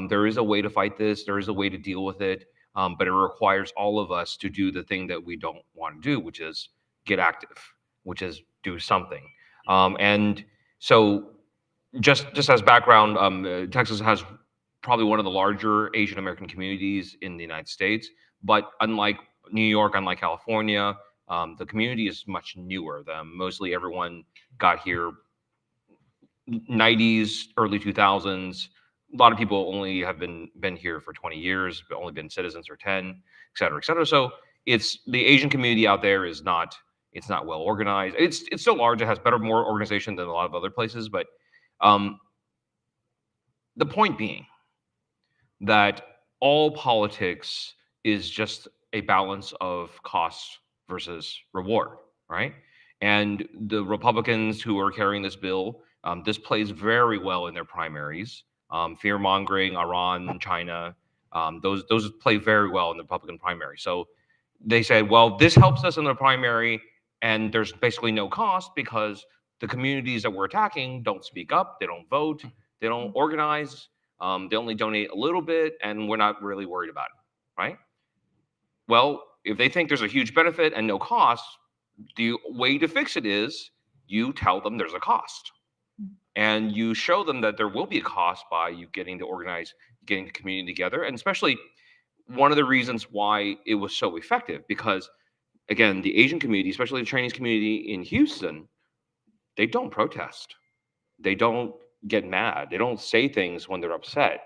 There is a way to fight this. There is a way to deal with it. But it requires all of us to do the thing that we don't want to do, which is get active, which is do something. And so just as background, Texas has probably one of the larger Asian American communities in the United States. But unlike New York, unlike California, the community is much newer. Mostly everyone got here 90s, early 2000s. A lot of people only have been here for 20 years, but only been citizens for 10, et cetera, et cetera. So it's the Asian community out there is not well organized. It's still large. It has more organization than a lot of other places. But the point being that all politics is just a balance of cost versus reward, right? And the Republicans who are carrying this bill, this plays very well in their primaries. Fear mongering, Iran, China, those play very well in the Republican primary. So they said, well, this helps us in the primary, and there's basically no cost because the communities that we're attacking don't speak up, they don't vote, they don't organize, they only donate a little bit, and we're not really worried about it, right? Well, if they think there's a huge benefit and no cost, the way to fix it is you tell them there's a cost. And you show them that there will be a cost by you getting the community together. And especially one of the reasons why it was so effective, because again, the Asian community, especially the Chinese community in Houston, they don't protest. They don't get mad. They don't say things when they're upset.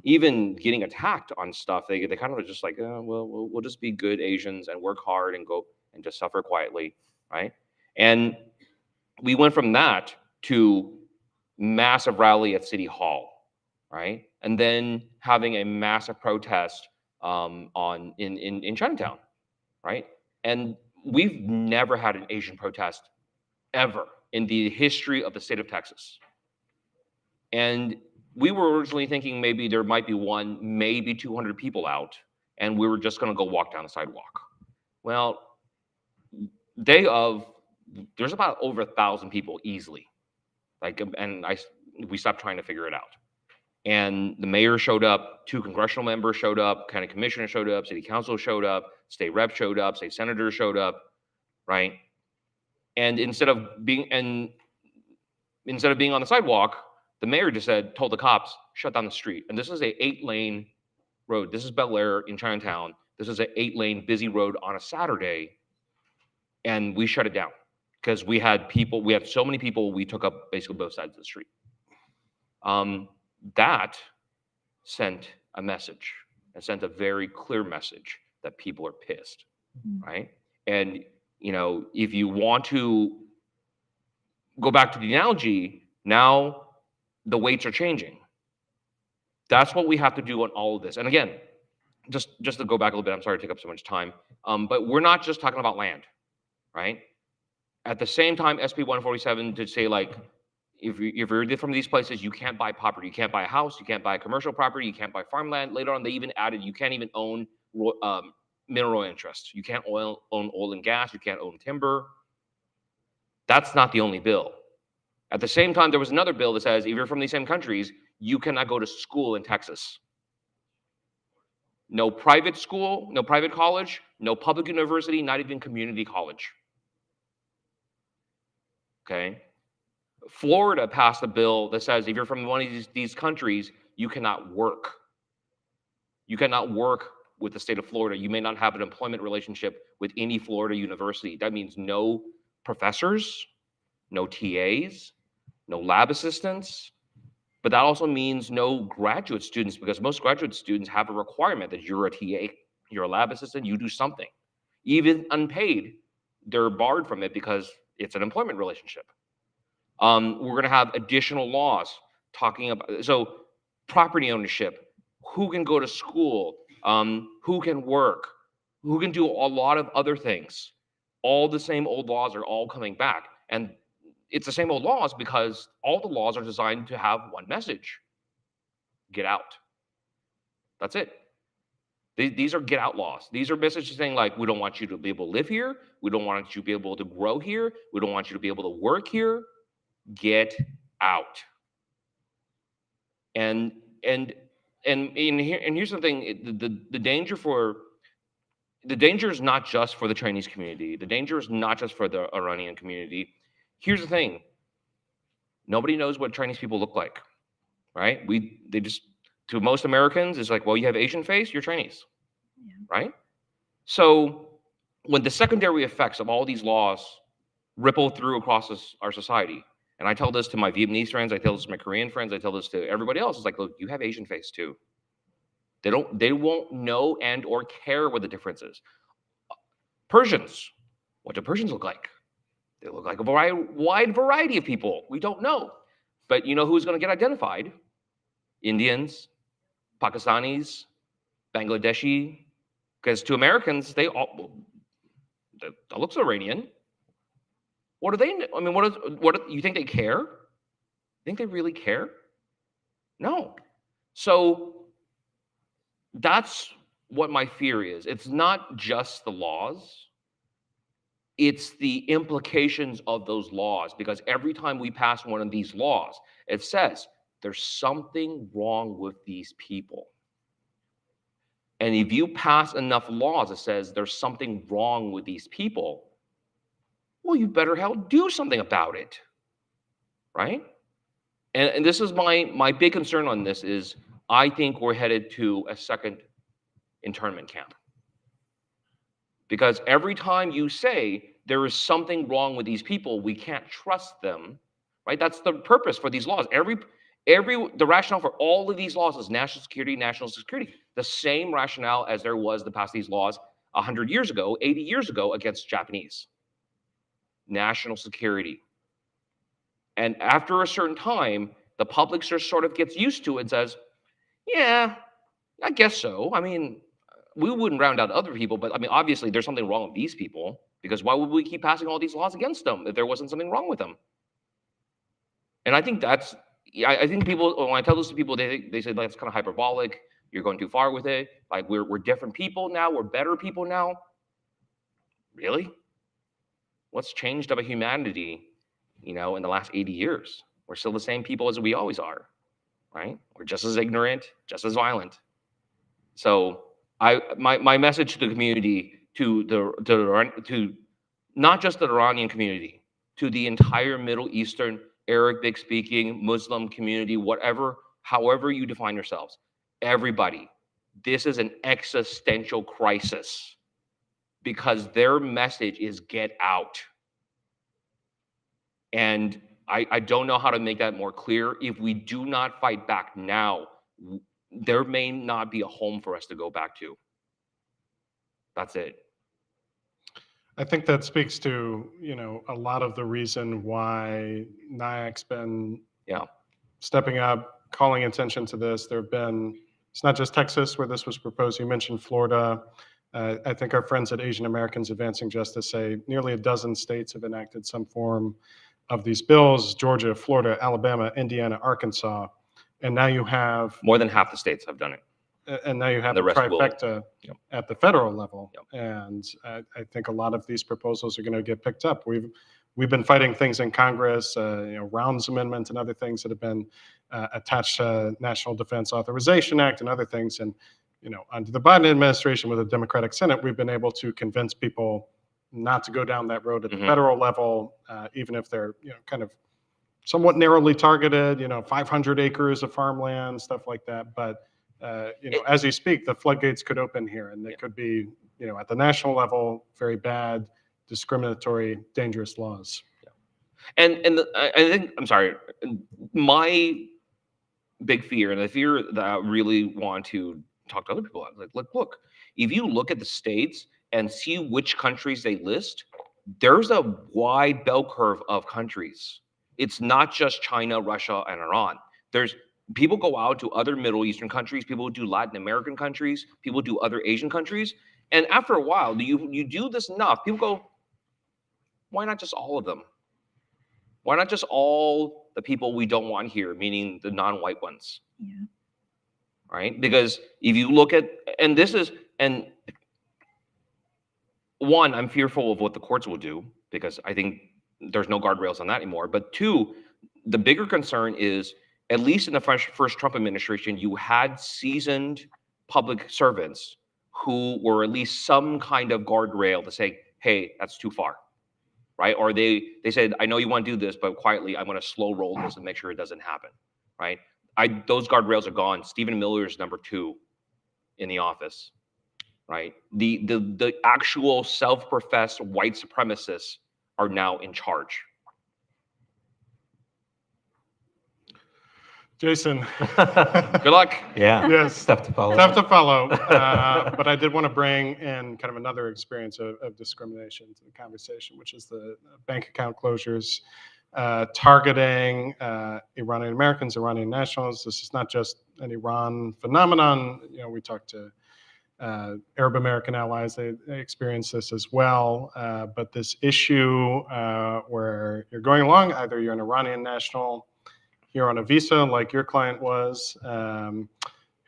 Even getting attacked on stuff, they kind of just like, we'll just be good Asians and work hard and go and just suffer quietly, right? And we went from that to massive rally at City Hall, right? And then having a massive protest in Chinatown, right? And we've never had an Asian protest ever in the history of the state of Texas. And we were originally thinking maybe there might be one, maybe 200 people out, and we were just going to go walk down the sidewalk. Well, day of, there's about over 1,000 people easily. We stopped trying to figure it out. And the mayor showed up, 2 congressional members showed up, county commissioner showed up, city council showed up, state rep showed up, state senators showed up, right? And instead of being on the sidewalk, the mayor just told the cops, shut down the street. And this is a 8-lane road. This is Bel Air in Chinatown. This is an 8-lane busy road on a Saturday. And we shut it down because we had so many people, we took up basically both sides of the street. That sent a message, and sent a very clear message that people are pissed, right? And, if you want to go back to the analogy, now the weights are changing. That's what we have to do on all of this. And again, just to go back a little bit, I'm sorry to take up so much time, but we're not just talking about land, right? At the same time, SB 147 to say, like, if you're from these places, you can't buy property. You can't buy a house. You can't buy commercial property. You can't buy farmland. Later on, they even added you can't even own mineral interests. You can't own oil and gas. You can't own timber. That's not the only bill. At the same time, there was another bill that says if you're from these same countries, you cannot go to school in Texas. No private school, no private college, no public university, not even community college. Okay? Florida passed a bill that says if you're from one of these countries, you cannot work. You cannot work with the state of Florida. You may not have an employment relationship with any Florida university. That means no professors, no TAs, no lab assistants, but that also means no graduate students, because most graduate students have a requirement that you're a TA, you're a lab assistant, you do something. Even unpaid, they're barred from it because it's an employment relationship. We're going to have additional laws talking about, so property ownership, who can go to school, who can work, who can do a lot of other things. All the same old laws are all coming back. And it's the same old laws because all the laws are designed to have one message: get out. That's it. These are get out laws. These are messages saying, like, we don't want you to be able to live here. We don't want you to be able to grow here. We don't want you to be able to work here. Get out. And here's the thing: the danger is not just for the Chinese community. The danger is not just for the Iranian community. Here's the thing: nobody knows what Chinese people look like, right? They just, to most Americans, it's like, well, you have Asian face, you're Chinese, right? So when the secondary effects of all these laws ripple through across our society, and I tell this to my Vietnamese friends, I tell this to my Korean friends, I tell this to everybody else, it's like, look, you have Asian face too. They won't know and or care what the difference is. Persians, what do Persians look like? They look like a wide variety of people. We don't know. But you know who's going to get identified? Indians, Pakistanis, Bangladeshi, because to Americans, that looks Iranian. What do they? I mean, what you think they care? Think they really care? No. So that's what my fear is. It's not just the laws. It's the implications of those laws, because every time we pass one of these laws, it says there's something wrong with these people. And if you pass enough laws that says there's something wrong with these people, well, you better hell do something about it, right? And this is my big concern on this is I think we're headed to a second internment camp. Because every time you say there is something wrong with these people, we can't trust them, right? That's the purpose for these laws. The rationale for all of these laws is national security, the same rationale as there was to pass these laws 100 years ago, 80 years ago against Japanese. National security. And after a certain time, the public just sort of gets used to it and says, yeah, I guess so. I mean, we wouldn't round out other people, but I mean, obviously there's something wrong with these people, because why would we keep passing all these laws against them if there wasn't something wrong with them? And I think I think people, when I tell this to people, they say that's kind of hyperbolic. You're going too far with it. Like we're different people now. We're better people now. Really? What's changed about humanity, in the last 80 years? We're still the same people as we always are, right? We're just as ignorant, just as violent. So my message to the community, to not just the Iranian community, to the entire Middle Eastern, Arabic speaking, Muslim community, however you define yourselves, everybody, this is an existential crisis, because their message is get out. And I don't know how to make that more clear. If we do not fight back now, there may not be a home for us to go back to. That's it. I think that speaks to, a lot of the reason why NIAC's been stepping up, calling attention to this. It's not just Texas where this was proposed. You mentioned Florida. I think our friends at Asian Americans Advancing Justice say nearly a dozen states have enacted some form of these bills: Georgia, Florida, Alabama, Indiana, Arkansas. And now you have more than half the states have done it. And now you have the a trifecta at the federal level. And I think a lot of these proposals are going to get picked up. We've been fighting things in Congress, Rounds Amendment and other things that have been attached to National Defense Authorization Act and other things. And, under the Biden administration with the Democratic Senate, we've been able to convince people not to go down that road at the federal level, even if they're, kind of somewhat narrowly targeted, 500 acres of farmland, stuff like that. But as you speak, the floodgates could open here, and they could be, at the national level, very bad, discriminatory, dangerous laws. I think, I'm sorry, my big fear, and the fear that I really want to talk to other people about, like, look, if you look at the states and see which countries they list, there's a wide bell curve of countries. it's not just China, Russia, and Iran. There's people go out to other Middle Eastern countries, people do Latin American countries, people do other Asian countries. And after a while, you do this enough, people go, why not just all of them? Why not just all the people we don't want here, meaning the non-white ones? Yeah. Right? Because if you look at, and one, I'm fearful of what the courts will do, because I think there's no guardrails on that anymore. But two, the bigger concern is, at least in the first Trump administration, you had seasoned public servants who were at least some kind of guardrail to say, hey, that's too far. Right? Or they said, I know you want to do this, but quietly, I'm going to slow roll this and make sure it doesn't happen. Right? Those guardrails are gone. Stephen Miller is number 2 in the office. Right? The actual self-professed white supremacists are now in charge. Jason. Good luck. Yeah. Yes. Tough to follow. Tough to follow. But I did want to bring in kind of another experience of discrimination to the conversation, which is the bank account closures targeting Iranian Americans, Iranian nationals. This is not just an Iran phenomenon. You know, we talked to Arab American allies, they experience this as well. But this issue where you're going along, either you're an Iranian national here on a visa, like your client was,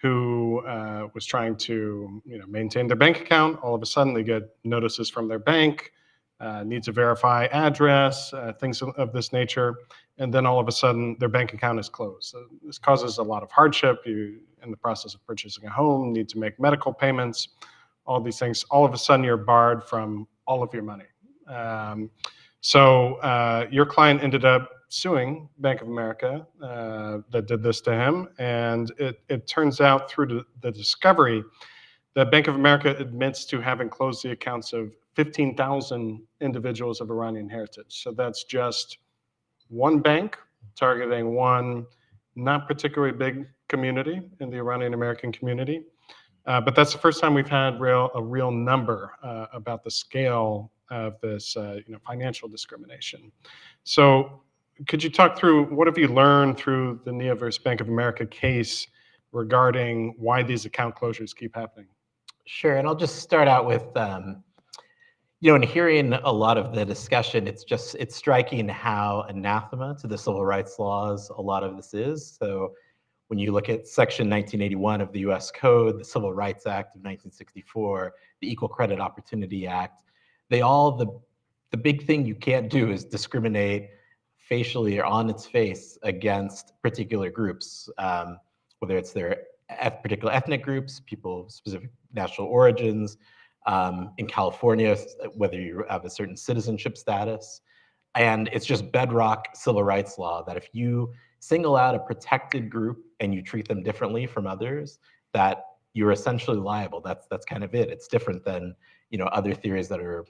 who was trying to maintain their bank account. All of a sudden, they get notices from their bank, need to verify address, things of this nature, and then all of a sudden, their bank account is closed. So this causes a lot of hardship. You, in the process of purchasing a home, need to make medical payments, all these things. All of a sudden, you're barred from all of your money. So your client ended up suing Bank of America that did this to him. And it turns out through the discovery that Bank of America admits to having closed the accounts of 15,000 individuals of Iranian heritage. So that's just one bank targeting one not particularly big community in the Iranian American community. But that's the first time we've had a real number about the scale of this financial discrimination. So could you talk through what have you learned through the NIA versus Bank of America case regarding why these account closures keep happening? Sure, and I'll just start out with, in hearing a lot of the discussion, it's striking how anathema to the civil rights laws a lot of this is. So when you look at Section 1981 of the U.S. Code, the Civil Rights Act of 1964, the Equal Credit Opportunity Act, the big thing you can't do is discriminate facially or on its face against particular groups, whether it's their particular ethnic groups, people of specific national origins, in California, whether you have a certain citizenship status. And it's just bedrock civil rights law that if you single out a protected group and you treat them differently from others, that you're essentially liable. That's kind of it. It's different than other theories that are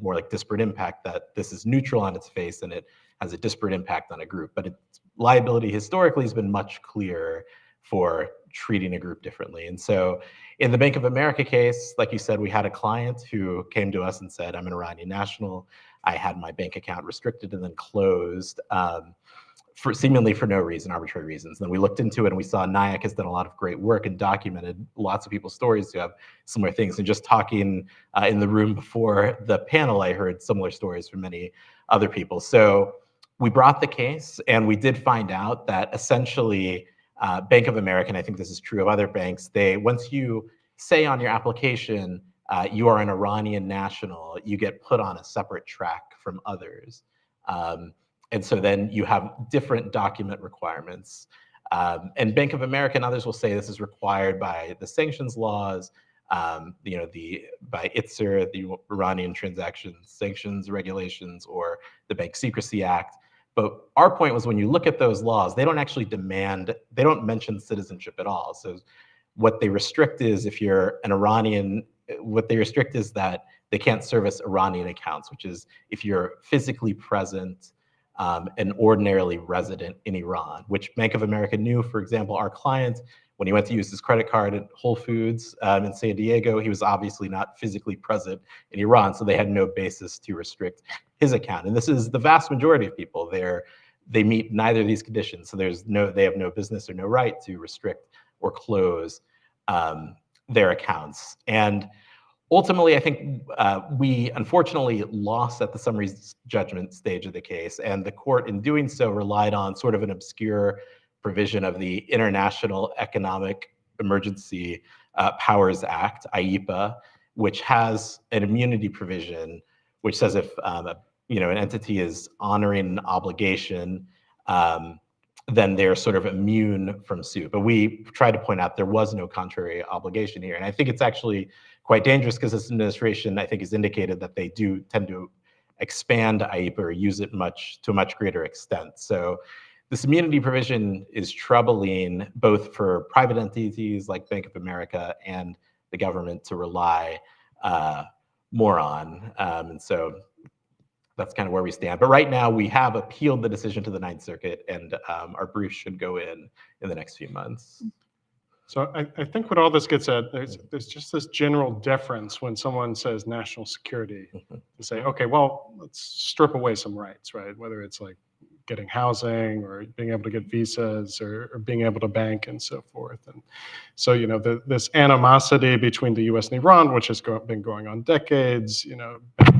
more like disparate impact, that this is neutral on its face and it has a disparate impact on a group. But liability historically has been much clearer for treating a group differently. And so in the Bank of America case, like you said, we had a client who came to us and said, I'm an Iranian national. I had my bank account restricted and then closed seemingly for no reason, arbitrary reasons. Then we looked into it and we saw NIAC has done a lot of great work and documented lots of people's stories who have similar things. And just talking in the room before the panel, I heard similar stories from many other people. So we brought the case and we did find out that essentially Bank of America, and I think this is true of other banks, once you say on your application you are an Iranian national, you get put on a separate track from others. And so then you have different document requirements. And Bank of America and others will say this is required by the sanctions laws, by ITSR, the Iranian Transaction Sanctions Regulations, or the Bank Secrecy Act. But our point was when you look at those laws, they don't actually they don't mention citizenship at all. So what they restrict is if you're an Iranian, what they restrict is that they can't service Iranian accounts, which is if you're physically present and ordinarily resident in Iran, which Bank of America knew. For example, our client, when he went to use his credit card at Whole Foods in San Diego, he was obviously not physically present in Iran, so they had no basis to restrict his account. And this is the vast majority of people. They're they meet neither of these conditions. So they have no business or no right to restrict or close their accounts. And ultimately, I think we unfortunately lost at the summary judgment stage of the case, and the court in doing so relied on sort of an obscure provision of the International Economic Emergency Powers Act, IEPA, which has an immunity provision, which says if an entity is honoring an obligation, then they're sort of immune from suit. But we tried to point out there was no contrary obligation here. And I think it's actually quite dangerous because this administration, I think, has indicated that they do tend to expand IEPA or use it to a much greater extent. So this immunity provision is troubling both for private entities like Bank of America and the government to rely more on. And so that's kind of where we stand. But right now, we have appealed the decision to the Ninth Circuit, and our brief should go in the next few months. So I think what all this gets at, there's just this general deference when someone says national security to say, okay, well, let's strip away some rights, right? Whether it's like getting housing or being able to get visas or being able to bank and so forth. And so, this animosity between the US and Iran, which has been going on decades,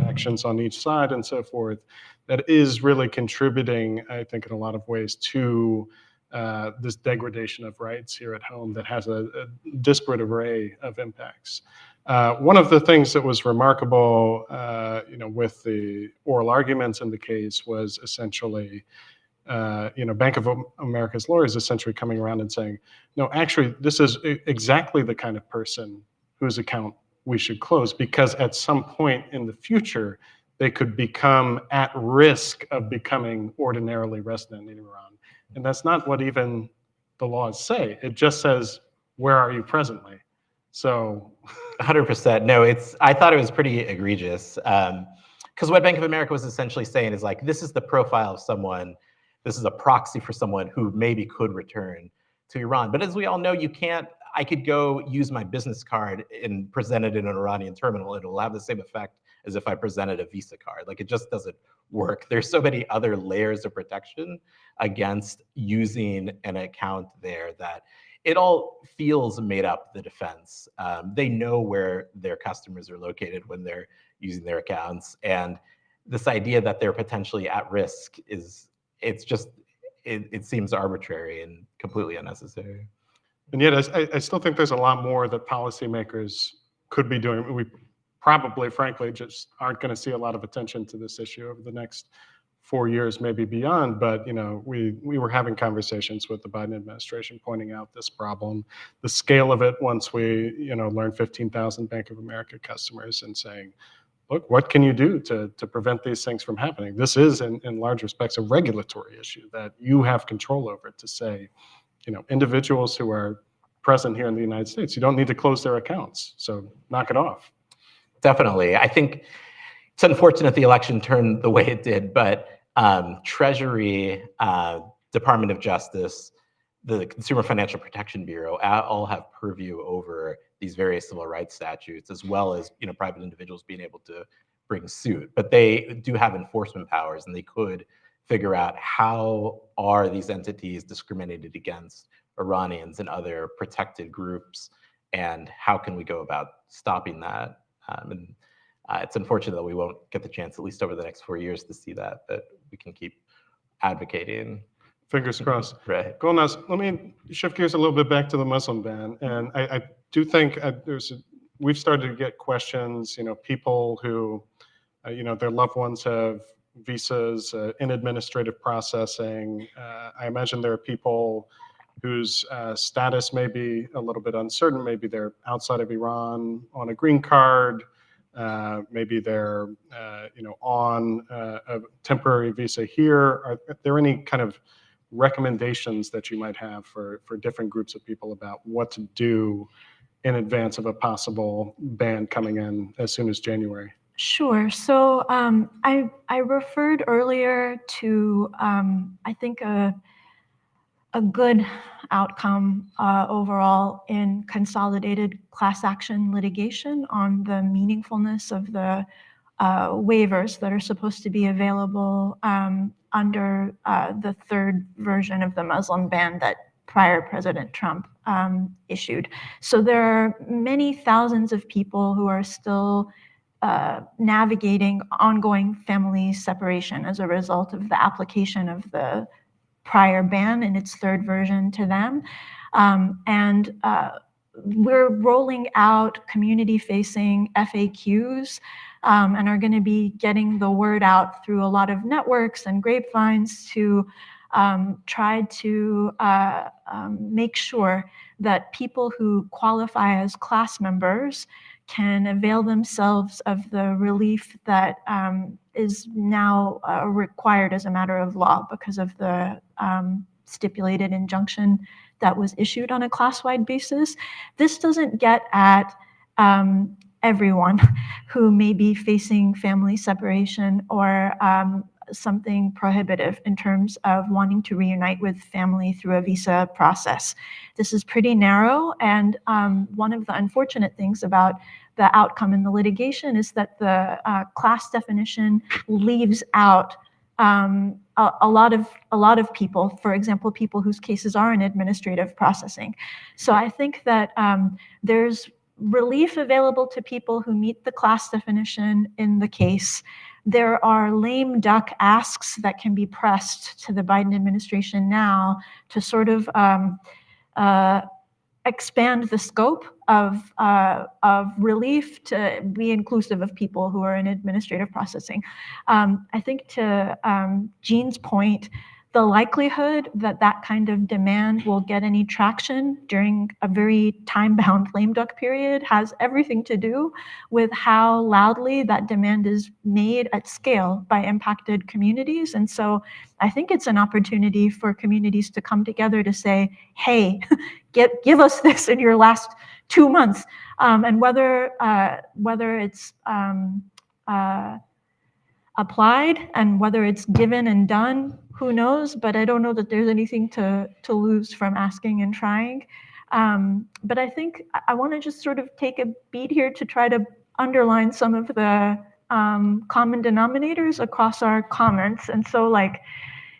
actions on each side and so forth, that is really contributing, I think, in a lot of ways to this degradation of rights here at home that has a disparate array of impacts. One of the things that was remarkable, with the oral arguments in the case was essentially, Bank of America's lawyers essentially coming around and saying, no, actually, this is exactly the kind of person whose account we should close, because at some point in the future, they could become at risk of becoming ordinarily resident in Iran. And that's not what even the laws say. It just says, where are you presently? So 100%. No, I thought it was pretty egregious. Because what Bank of America was essentially saying is like, this is the profile of someone, this is a proxy for someone who maybe could return to Iran. But as we all know, I could go use my business card and present it in an Iranian terminal. It'll have the same effect as if I presented a Visa card. Like, it just doesn't work. There's so many other layers of protection against using an account there that it all feels made up the defense. They know where their customers are located when they're using their accounts. And this idea that they're potentially at risk it seems arbitrary and completely unnecessary. And yet, I still think there's a lot more that policymakers could be doing. We probably, frankly, just aren't going to see a lot of attention to this issue over the next 4 years, maybe beyond. But we were having conversations with the Biden administration pointing out this problem, the scale of it once we learn 15,000 Bank of America customers, and saying, look, what can you do to prevent these things from happening? This is, in large respects, a regulatory issue that you have control over, to say, individuals who are present here in the United States, you don't need to close their accounts. So knock it off. Definitely. I think it's unfortunate the election turned the way it did, but Treasury, Department of Justice, the Consumer Financial Protection Bureau all have purview over these various civil rights statutes, as well as private individuals being able to bring suit. But they do have enforcement powers, and they could figure out how are these entities discriminated against Iranians and other protected groups, and how can we go about stopping that? It's unfortunate that we won't get the chance, at least over the next 4 years, to see that, but we can keep advocating. Fingers crossed. Right. Golnaz, let me shift gears a little bit back to the Muslim ban. And I do think we've started to get questions, people who, their loved ones have visas in administrative processing. I imagine there are people whose status may be a little bit uncertain. Maybe they're outside of Iran on a green card. Maybe they're, on a temporary visa here. Are there any kind of recommendations that you might have for different groups of people about what to do in advance of a possible ban coming in as soon as January? Sure. So I referred earlier to, I think, a good outcome overall in consolidated class action litigation on the meaningfulness of the waivers that are supposed to be available under the third version of the Muslim ban that prior President Trump issued. So there are many thousands of people who are still navigating ongoing family separation as a result of the application of the prior ban in its third version to them. We're rolling out community-facing FAQs and are going to be getting the word out through a lot of networks and grapevines to try to make sure that people who qualify as class members can avail themselves of the relief that is now required as a matter of law because of the stipulated injunction that was issued on a class-wide basis. This doesn't get at everyone who may be facing family separation or something prohibitive in terms of wanting to reunite with family through a visa process. This is pretty narrow, and one of the unfortunate things about the outcome in the litigation is that the class definition leaves out a lot of people, for example, people whose cases are in administrative processing. So I think that there's relief available to people who meet the class definition in the case. There are lame duck asks that can be pressed to the Biden administration now to sort of expand the scope of relief to be inclusive of people who are in administrative processing. I think to Jean's point, the likelihood that that kind of demand will get any traction during a very time-bound lame duck period has everything to do with how loudly that demand is made at scale by impacted communities. And so I think it's an opportunity for communities to come together to say, hey, give us this in your last 2 months. And whether it's applied and whether it's given and done, who knows? But I don't know that there's anything to lose from asking and trying. But I think I want to just sort of take a beat here to try to underline some of the common denominators across our comments. And so, like,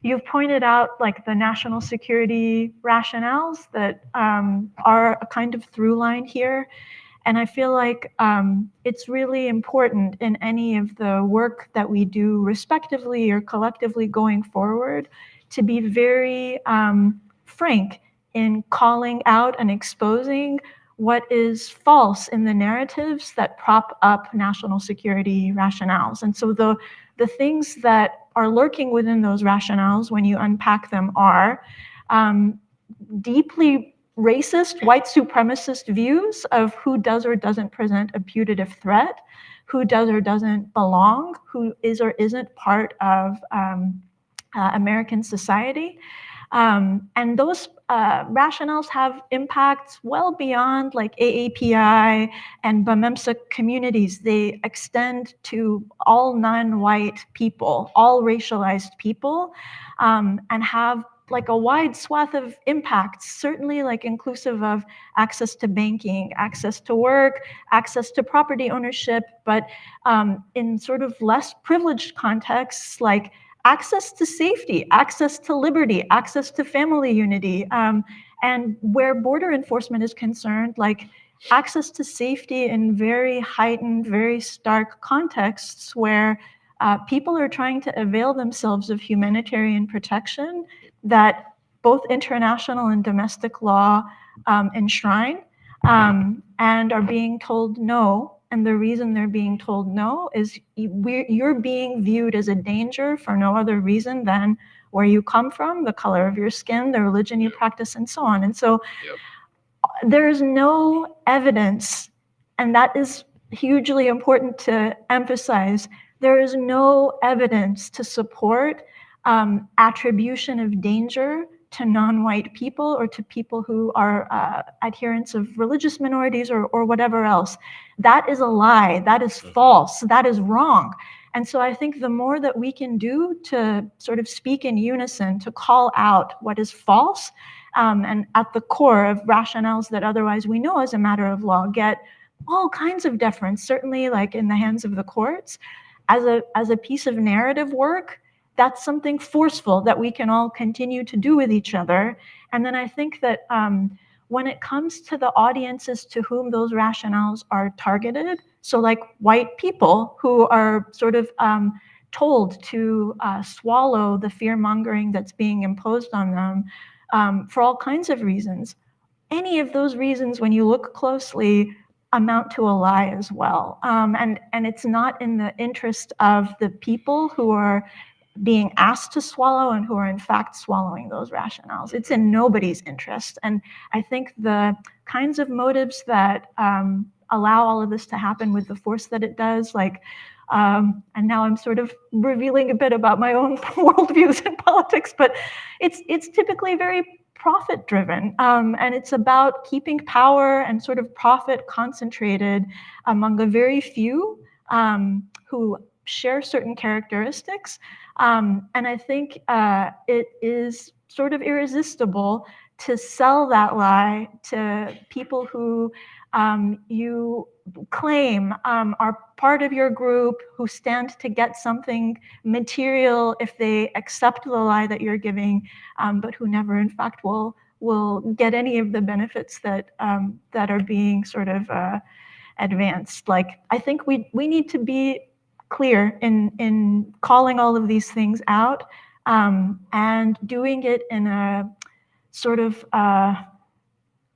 you've pointed out, like, the national security rationales that are a kind of through line here. And I feel like it's really important in any of the work that we do respectively or collectively going forward to be very frank in calling out and exposing what is false in the narratives that prop up national security rationales. And so the things that are lurking within those rationales when you unpack them are deeply racist, white supremacist views of who does or doesn't present a putative threat, who does or doesn't belong, who is or isn't part of American society. And those rationales have impacts well beyond, like, AAPI and BAMEMSA communities. They extend to all non-white people, all racialized people, and have, like, a wide swath of impacts, certainly, like, inclusive of access to banking, access to work, access to property ownership, but in sort of less privileged contexts, like access to safety, access to liberty, access to family unity, and where border enforcement is concerned, like access to safety in very heightened, very stark contexts where people are trying to avail themselves of humanitarian protection that both international and domestic law enshrine, and are being told no. And the reason they're being told no is you're being viewed as a danger for no other reason than where you come from, the color of your skin, the religion you practice, and so on. And so there's no evidence, and that is hugely important to emphasize. There is no evidence to support attribution of danger to non-white people or to people who are adherents of religious minorities or whatever else. That is a lie. That is false. That is wrong. And so I think the more that we can do to sort of speak in unison, to call out what is false, and at the core of rationales that otherwise we know as a matter of law get all kinds of deference, certainly, like, in the hands of the courts, as a piece of narrative work, that's something forceful that we can all continue to do with each other. And then I think that when it comes to the audiences to whom those rationales are targeted, so like white people who are sort of told to swallow the fear-mongering that's being imposed on them for all kinds of reasons, any of those reasons, when you look closely, amount to a lie as well. And it's not in the interest of the people who are being asked to swallow and who are in fact swallowing those rationales. It's in nobody's interest. And I think the kinds of motives that allow all of this to happen with the force that it does, like, and now I'm sort of revealing a bit about my own worldviews in politics, but it's typically very profit driven, and it's about keeping power and sort of profit concentrated among a very few who share certain characteristics. And I think it is sort of irresistible to sell that lie to people who you claim are part of your group, who stand to get something material if they accept the lie that you're giving, but who never in fact will get any of the benefits that that are being sort of advanced. Like, I think we need to be clear in calling all of these things out, and doing it in a sort of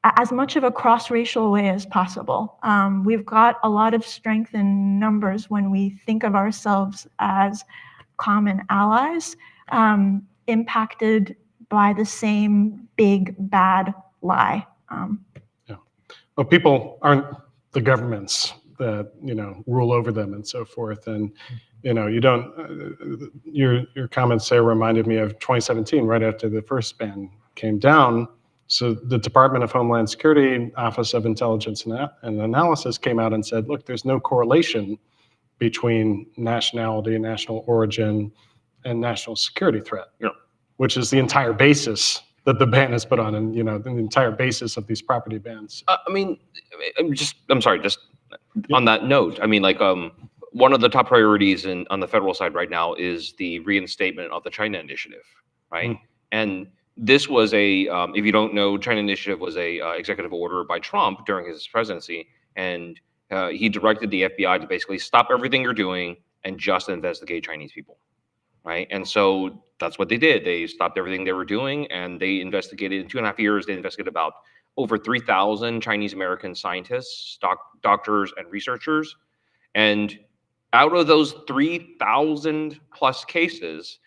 as much of a cross-racial way as possible. We've got a lot of strength in numbers when we think of ourselves as common allies, impacted by the same big bad lie. Yeah. Well, people aren't the governments that rule over them and so forth, and you don't. Your comments, Sarah, reminded me of 2017, right after the first ban came down. So the Department of Homeland Security, Office of Intelligence and Analysis came out and said, look, there's no correlation between nationality, national origin, and national security threat, which is the entire basis that the ban is put on, and the entire basis of these property bans. I'm sorry, just on that note, I mean, like, one of the top priorities on the federal side right now is the reinstatement of the China Initiative, right? And this was if you don't know, China Initiative was a executive order by Trump during his presidency, and he directed the FBI to basically stop everything you're doing and just investigate Chinese people, right? And so that's what they did. They stopped everything they were doing, and they investigated. In 2.5 years, they investigated about over 3,000 Chinese American scientists, doctors, and researchers. And out of those 3,000 plus cases,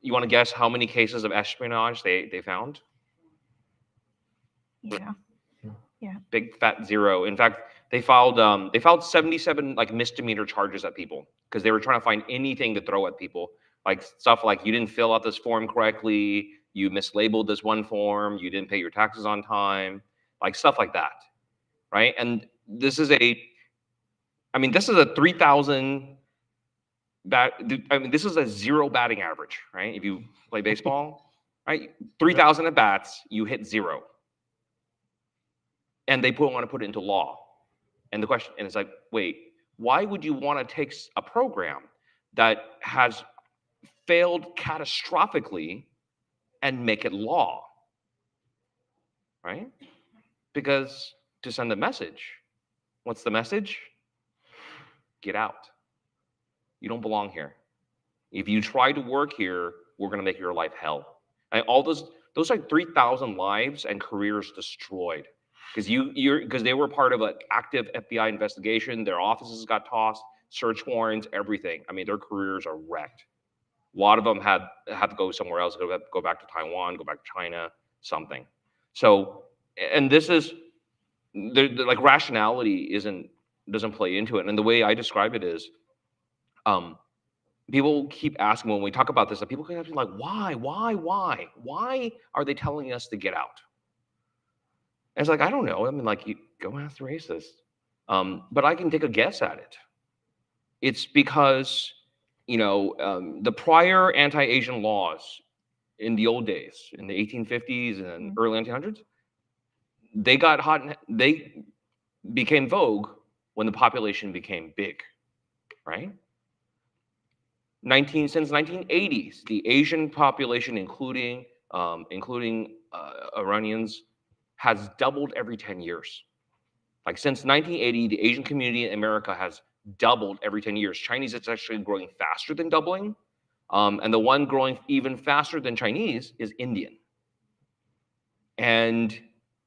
you want to guess how many cases of espionage they found? Yeah. Big fat zero. In fact, they filed 77 like misdemeanor charges at people because they were trying to find anything to throw at people, like stuff like you didn't fill out this form correctly, you mislabeled this one form, you didn't pay your taxes on time, like stuff like that, right? And this is a 3,000. This is a 0 batting average, right? If you play baseball, right? 3,000 at bats, you hit 0. And they want to put it into law. And the question, and it's like, wait, why would you want to take a program that has failed catastrophically and make it law, right? Because to send a message, what's the message? Get out. You don't belong here. If you try to work here, we're going to make your life hell. And all those are 3,000 lives and careers destroyed because they were part of an active FBI investigation. Their offices got tossed, search warrants, everything. I mean, their careers are wrecked. A lot of them had to go somewhere else, go back to Taiwan, go back to China, something. So, and this is like rationality doesn't play into it. And the way I describe it is, people keep asking when we talk about this, that people keep asking like, why are they telling us to get out? And it's like, I don't know. I mean, like, you go ask the racists. But I can take a guess at it. It's because, the prior anti-Asian laws in the old days, in the 1850s and early 1900s, they got hot and they became vogue when the population became big, right? Since 1980s, the Asian population, including Iranians, has doubled every 10 years. Like since 1980, the Asian community in America has doubled every 10 years. Chinese is actually growing faster than doubling. And the one growing even faster than Chinese is Indian. And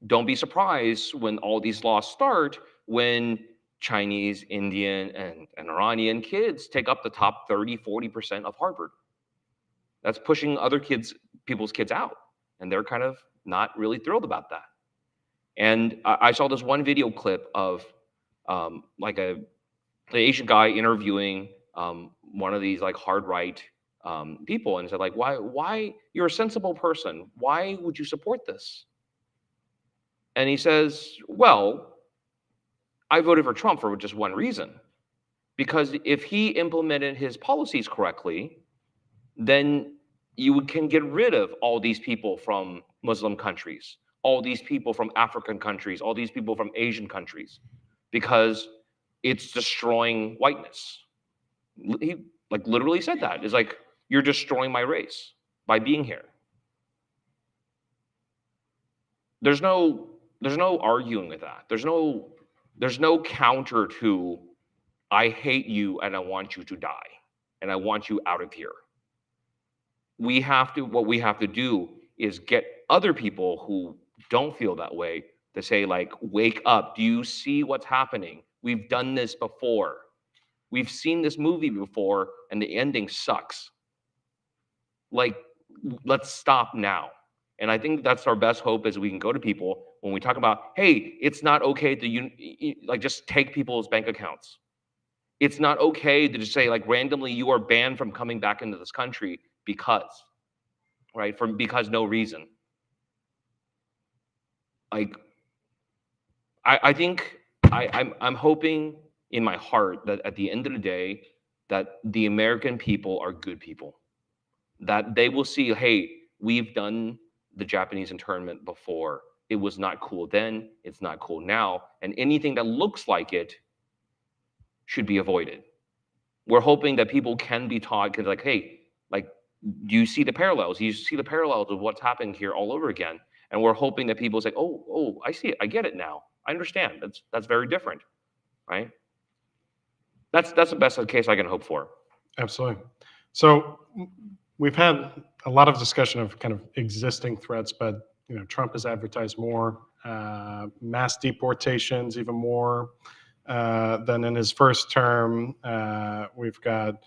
don't be surprised when all these laws start, when Chinese, Indian, and Iranian kids take up the top 30, 40% of Harvard. That's pushing other people's kids out. And they're kind of not really thrilled about that. And I saw this one video clip of like an Asian guy interviewing one of these like hard right people, and said like, why you're a sensible person, why would you support this? And he says, well, I voted for Trump for just one reason, because if he implemented his policies correctly, then you can get rid of all these people from Muslim countries, all these people from African countries, all these people from Asian countries, because it's destroying whiteness. He like literally said that. It's like, you're destroying my race by being here. There's no arguing with that. There's no counter to, I hate you and I want you to die and I want you out of here. What we have to do is get other people who don't feel that way to say like, wake up. Do you see what's happening? We've done this before. We've seen this movie before and the ending sucks. Like, let's stop now. And I think that's our best hope, is we can go to people when we talk about, hey, it's not okay to like just take people's bank accounts. It's not okay to just say like randomly you are banned from coming back into this country because, right? Because no reason. Like, I think I'm hoping in my heart that at the end of the day, that the American people are good people, that they will see, hey, we've done the Japanese internment before. It was not cool then, it's not cool now, and anything that looks like it should be avoided. We're hoping that people can be taught, because like, hey, like, do you see the parallels? You see the parallels of what's happening here all over again. And we're hoping that people say, oh, I see it, I get it now. I understand. That's very different, right? That's the best case I can hope for. Absolutely. So we've had a lot of discussion of kind of existing threats, but Trump has advertised more mass deportations, even more than in his first term. We've got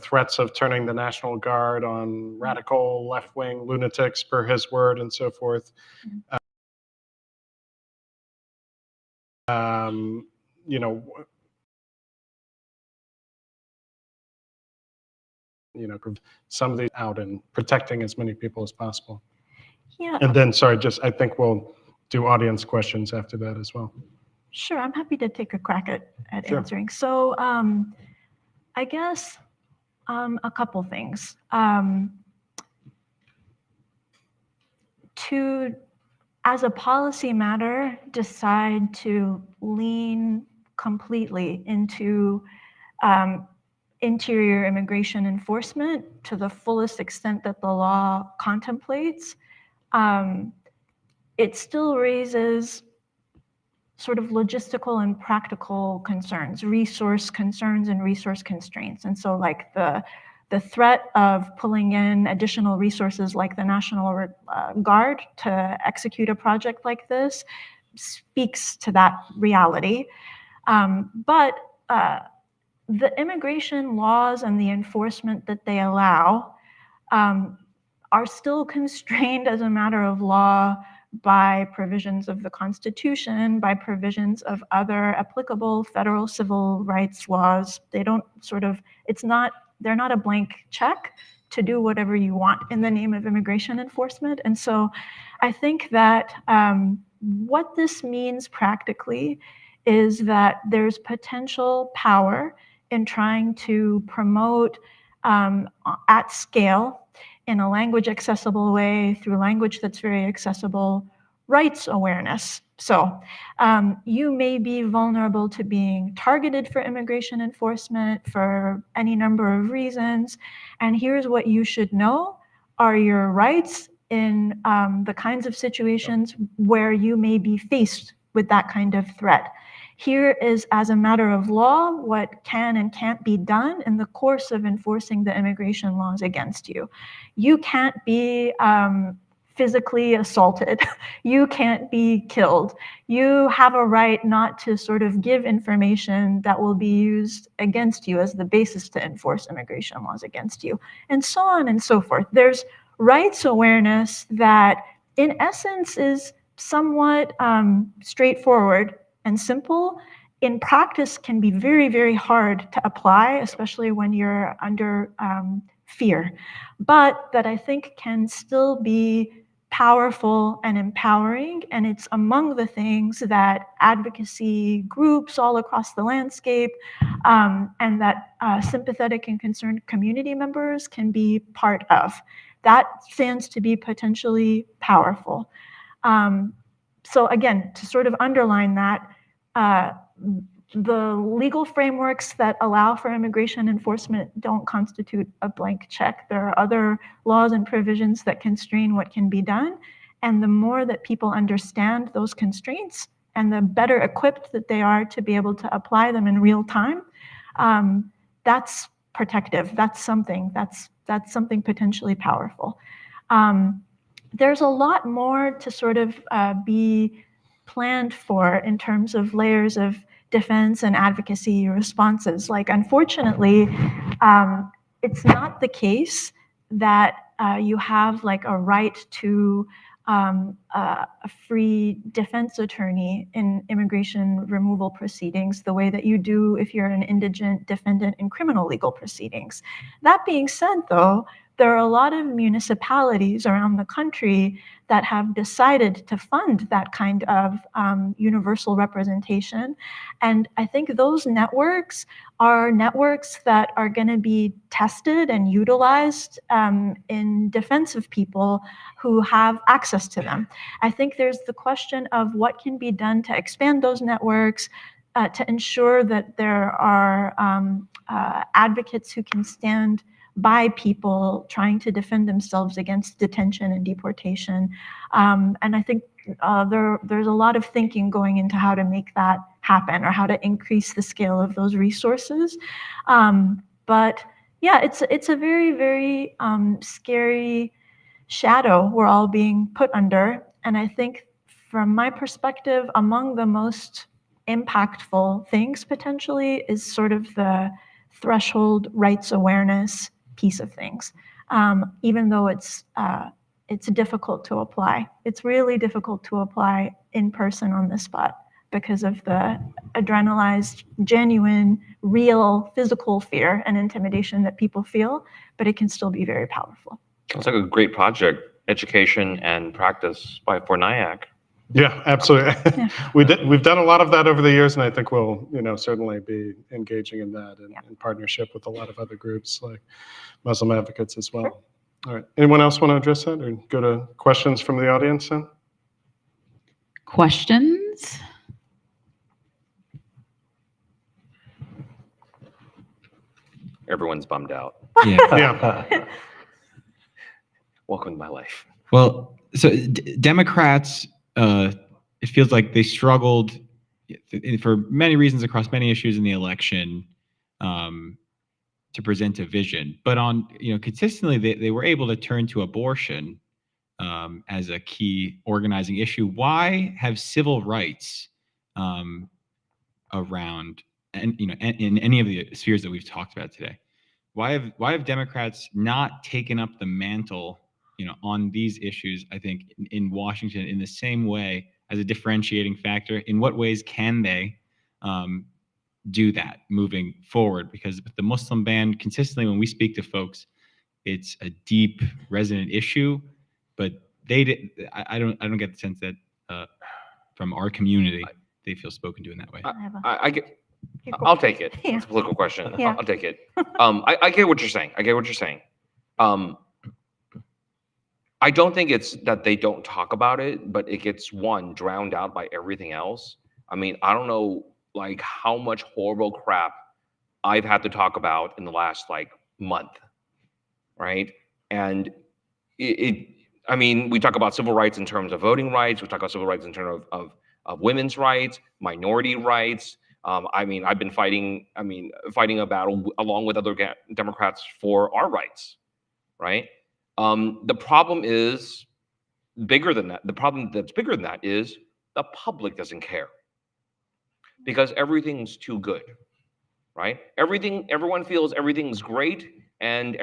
threats of turning the National Guard on radical left-wing lunatics, per his word, and so forth. Somebody out and protecting as many people as possible. Yeah. And then, sorry, I think we'll do audience questions after that as well. Sure, I'm happy to take a crack at Sure. answering. So I guess a couple things. To, as a policy matter, decide to lean completely into interior immigration enforcement to the fullest extent that the law contemplates, it still raises sort of logistical and practical concerns, resource concerns and resource constraints. And so like the threat of pulling in additional resources like the National Guard to execute a project like this speaks to that reality. But the immigration laws and the enforcement that they allow are still constrained as a matter of law by provisions of the Constitution, by provisions of other applicable federal civil rights laws. They don't they're not a blank check to do whatever you want in the name of immigration enforcement. And so I think that what this means practically is that there's potential power in trying to promote at scale, in a language accessible way, through language that's very accessible, rights awareness. So you may be vulnerable to being targeted for immigration enforcement for any number of reasons. And here's what you should know are your rights in the kinds of situations where you may be faced with that kind of threat. Here is, as a matter of law, what can and can't be done in the course of enforcing the immigration laws against you. You can't be physically assaulted. You can't be killed. You have a right not to sort of give information that will be used against you as the basis to enforce immigration laws against you, and so on and so forth. There's rights awareness that, in essence, is somewhat straightforward and simple. In practice, can be very, very hard to apply, especially when you're under fear, but that I think can still be powerful and empowering. And it's among the things that advocacy groups all across the landscape and that sympathetic and concerned community members can be part of. That stands to be potentially powerful. So again, to sort of underline that, the legal frameworks that allow for immigration enforcement don't constitute a blank check. There are other laws and provisions that constrain what can be done. And the more that people understand those constraints and the better equipped that they are to be able to apply them in real time, that's protective. That's something potentially powerful. There's a lot more to sort of be planned for in terms of layers of defense and advocacy responses. Like, unfortunately, it's not the case that you have like a right to a free defense attorney in immigration removal proceedings the way that you do if you're an indigent defendant in criminal legal proceedings. That being said, though, there are a lot of municipalities around the country that have decided to fund that kind of universal representation. And I think those networks are networks that are going to be tested and utilized in defense of people who have access to them. I think there's the question of what can be done to expand those networks, to ensure that there are advocates who can stand by people trying to defend themselves against detention and deportation. And I think there's a lot of thinking going into how to make that happen or how to increase the scale of those resources. But yeah, it's a very, very scary shadow we're all being put under. And I think from my perspective, among the most impactful things potentially is sort of the threshold rights awareness piece of things, even though it's difficult to apply. It's really difficult to apply in person on the spot because of the adrenalized, genuine, real physical fear and intimidation that people feel, but it can still be very powerful. Sounds like a great project, education and practice for NIAC. Yeah, absolutely. Yeah. We've done a lot of that over the years, and I think we'll certainly be engaging in that in partnership with a lot of other groups like Muslim advocates as well. Sure. All right. Anyone else want to address that or go to questions from the audience then? Questions? Everyone's bummed out. Yeah. Welcome to my life. Well, so Democrats, it feels like they struggled for many reasons across many issues in the election to present a vision. But consistently, they were able to turn to abortion as a key organizing issue. Why have civil rights around and in any of the spheres that we've talked about today? Why have Democrats not taken up the mantle on these issues, I think, in Washington in the same way as a differentiating factor? In what ways can they do that moving forward? Because with the Muslim ban, consistently when we speak to folks, it's a deep, resonant issue, but I don't get the sense that from our community, they feel spoken to in that way. I'll take it. Yeah. It's a political question. Yeah. I'll take it. I get what you're saying. I don't think it's that they don't talk about it, but it gets drowned out by everything else. I mean, I don't know like how much horrible crap I've had to talk about in the last like month, right? And I mean, we talk about civil rights in terms of voting rights. We talk about civil rights in terms of women's rights, minority rights. I mean, I've been fighting a battle along with other Democrats for our rights, right? The problem is bigger than that. The problem that's bigger than that is the public doesn't care because everything's too good, right? Everyone feels everything's great, and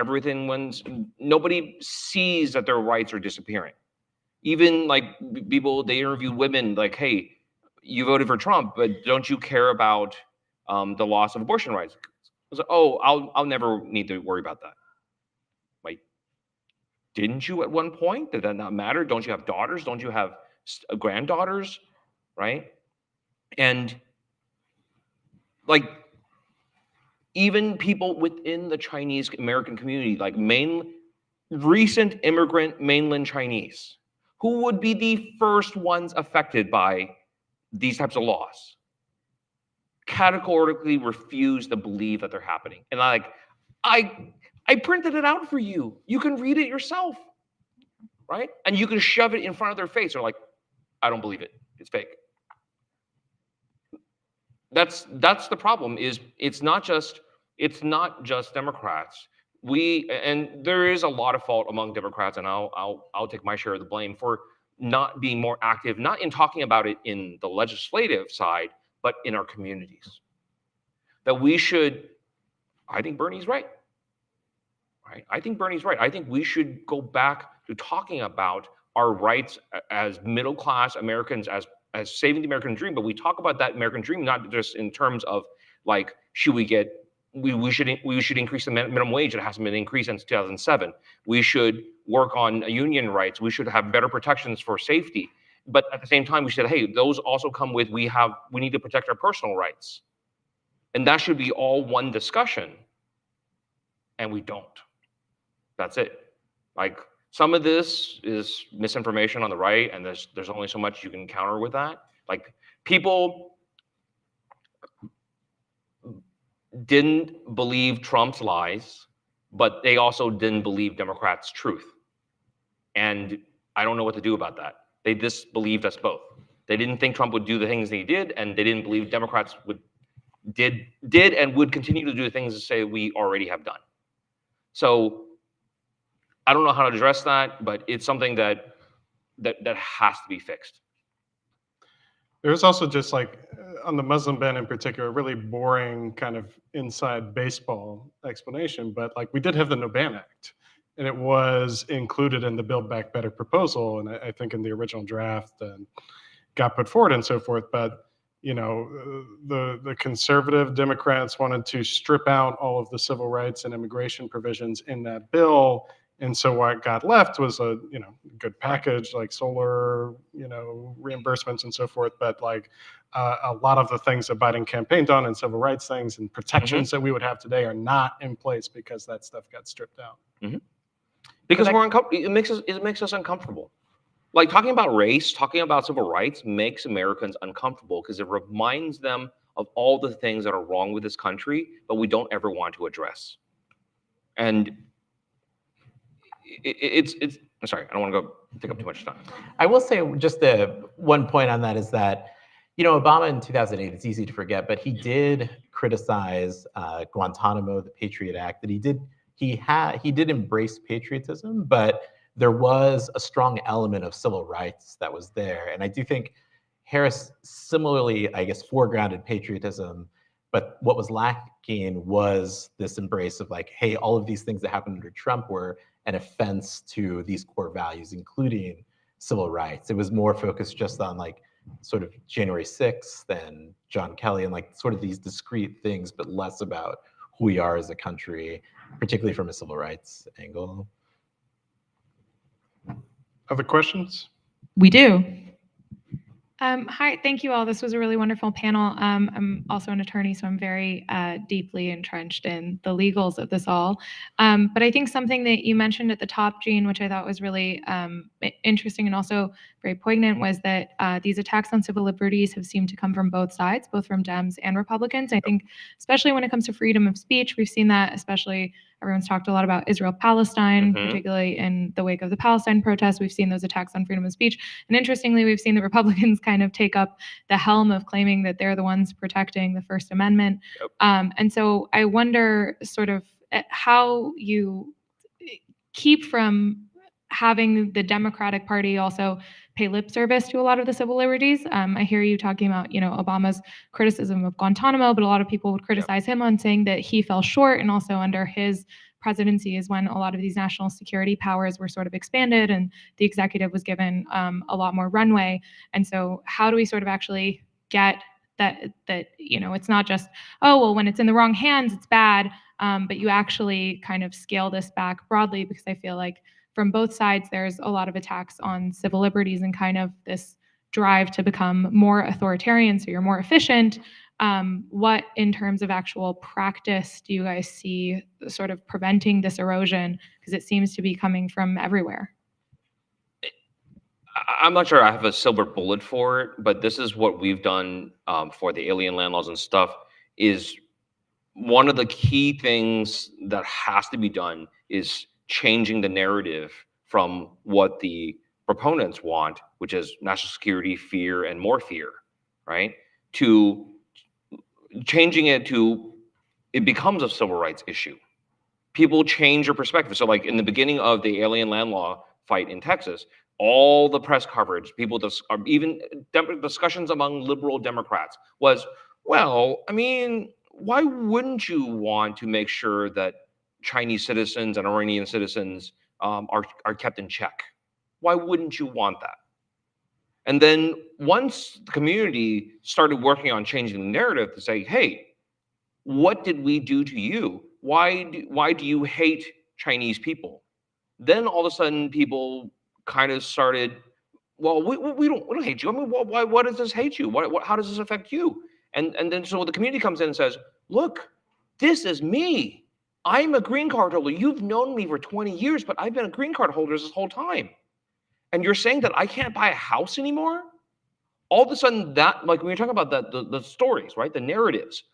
nobody sees that their rights are disappearing. Even like people, they interview women like, hey, you voted for Trump, but don't you care about the loss of abortion rights? I was like, oh, I'll never need to worry about that. Like, didn't you at one point? Did that not matter? Don't you have daughters? Don't you have granddaughters? Right? And like, even people within the Chinese American community, like recent immigrant mainland Chinese, who would be the first ones affected by these types of laws, categorically refuse to believe that they're happening. And I printed it out for you. You can read it yourself, right? And you can shove it in front of their face. They're like, I don't believe it. It's fake. That's the problem. Is it's not just Democrats. And there is a lot of fault among Democrats, and I'll take my share of the blame for not being more active, not in talking about it in the legislative side, but in our communities. That we should, I think Bernie's right. Right? I think Bernie's right. I think we should go back to talking about our rights as middle-class Americans, as saving the American dream, but we talk about that American dream not just in terms of like, we should increase the minimum wage. It hasn't been increased since 2007. We should work on union rights. We should have better protections for safety. But at the same time, we said, hey, those also come with we need to protect our personal rights. And that should be all one discussion. And we don't. That's it. Like, some of this is misinformation on the right, and there's only so much you can counter with that. Like, people didn't believe Trump's lies, but they also didn't believe Democrats' truth. And I don't know what to do about that. They disbelieved us both. They didn't think Trump would do the things he did, and they didn't believe Democrats did and would continue to do the things that say we already have done. So I don't know how to address that, but it's something that has to be fixed. There's also just like on the Muslim ban in particular, a really boring kind of inside baseball explanation, but like we did have the No Ban Act, and it was included in the Build Back Better proposal, and I think in the original draft and got put forward and so forth. But you know, the conservative Democrats wanted to strip out all of the civil rights and immigration provisions in that bill. And so what got left was a good package like solar reimbursements and so forth, but like a lot of the things that Biden campaigned on and civil rights things and protections that we would have today are not in place because that stuff got stripped out. Because we're uncomfortable. It makes us uncomfortable. Like talking about race, talking about civil rights makes Americans uncomfortable because it reminds them of all the things that are wrong with this country, but we don't ever want to address. And I'm sorry, I don't want to go take up too much time. I will say just one point on that is that, Obama in 2008, it's easy to forget, but he did criticize Guantanamo, the Patriot Act, that he did embrace patriotism, but there was a strong element of civil rights that was there. And I do think Harris similarly, I guess, foregrounded patriotism, but what was lacking was this embrace of like, hey, all of these things that happened under Trump were an offense to these core values, including civil rights. It was more focused just on like sort of January 6th and John Kelly and like sort of these discrete things, but less about who we are as a country, particularly from a civil rights angle. Other questions? We do. Hi, thank you all. This was a really wonderful panel. I'm also an attorney, so I'm very deeply entrenched in the legals of this all. But I think something that you mentioned at the top, Jean, which I thought was really interesting and also very poignant, was that these attacks on civil liberties have seemed to come from both sides, both from Dems and Republicans. I think, especially when it comes to freedom of speech, we've seen that, especially everyone's talked a lot about Israel-Palestine, particularly in the wake of the Palestine protests. We've seen those attacks on freedom of speech. And interestingly, we've seen the Republicans kind of take up the helm of claiming that they're the ones protecting the First Amendment. And so I wonder sort of how you keep from having the Democratic Party also pay lip service to a lot of the civil liberties. I hear you talking about, Obama's criticism of Guantanamo, but a lot of people would criticize him on saying that he fell short, and also under his presidency is when a lot of these national security powers were sort of expanded and the executive was given a lot more runway. And so how do we sort of actually get that it's not just, oh, well, when it's in the wrong hands, it's bad, but you actually kind of scale this back broadly, because I feel like from both sides, there's a lot of attacks on civil liberties and kind of this drive to become more authoritarian, so you're more efficient. What, in terms of actual practice, do you guys see sort of preventing this erosion? Because it seems to be coming from everywhere. I'm not sure I have a silver bullet for it, but this is what we've done for the alien land laws and stuff. Is one of the key things that has to be done is changing the narrative from what the proponents want, which is national security, fear, and more fear, right? To changing it to it becomes a civil rights issue. People change their perspective. So like in the beginning of the alien land law fight in Texas, all the press coverage, even discussions among liberal Democrats was, well, I mean, why wouldn't you want to make sure that Chinese citizens and Iranian citizens are kept in check? Why wouldn't you want that? And then once the community started working on changing the narrative to say, hey, what did we do to you? Why do you hate Chinese people? Then all of a sudden people kind of started, well, we don't hate you. I mean, why does this hate you? How does this affect you? And then so the community comes in and says, look, this is me. I'm a green card holder. You've known me for 20 years, but I've been a green card holder this whole time. And you're saying that I can't buy a house anymore? All of a sudden that, like when you're talking about the stories, right? The narratives,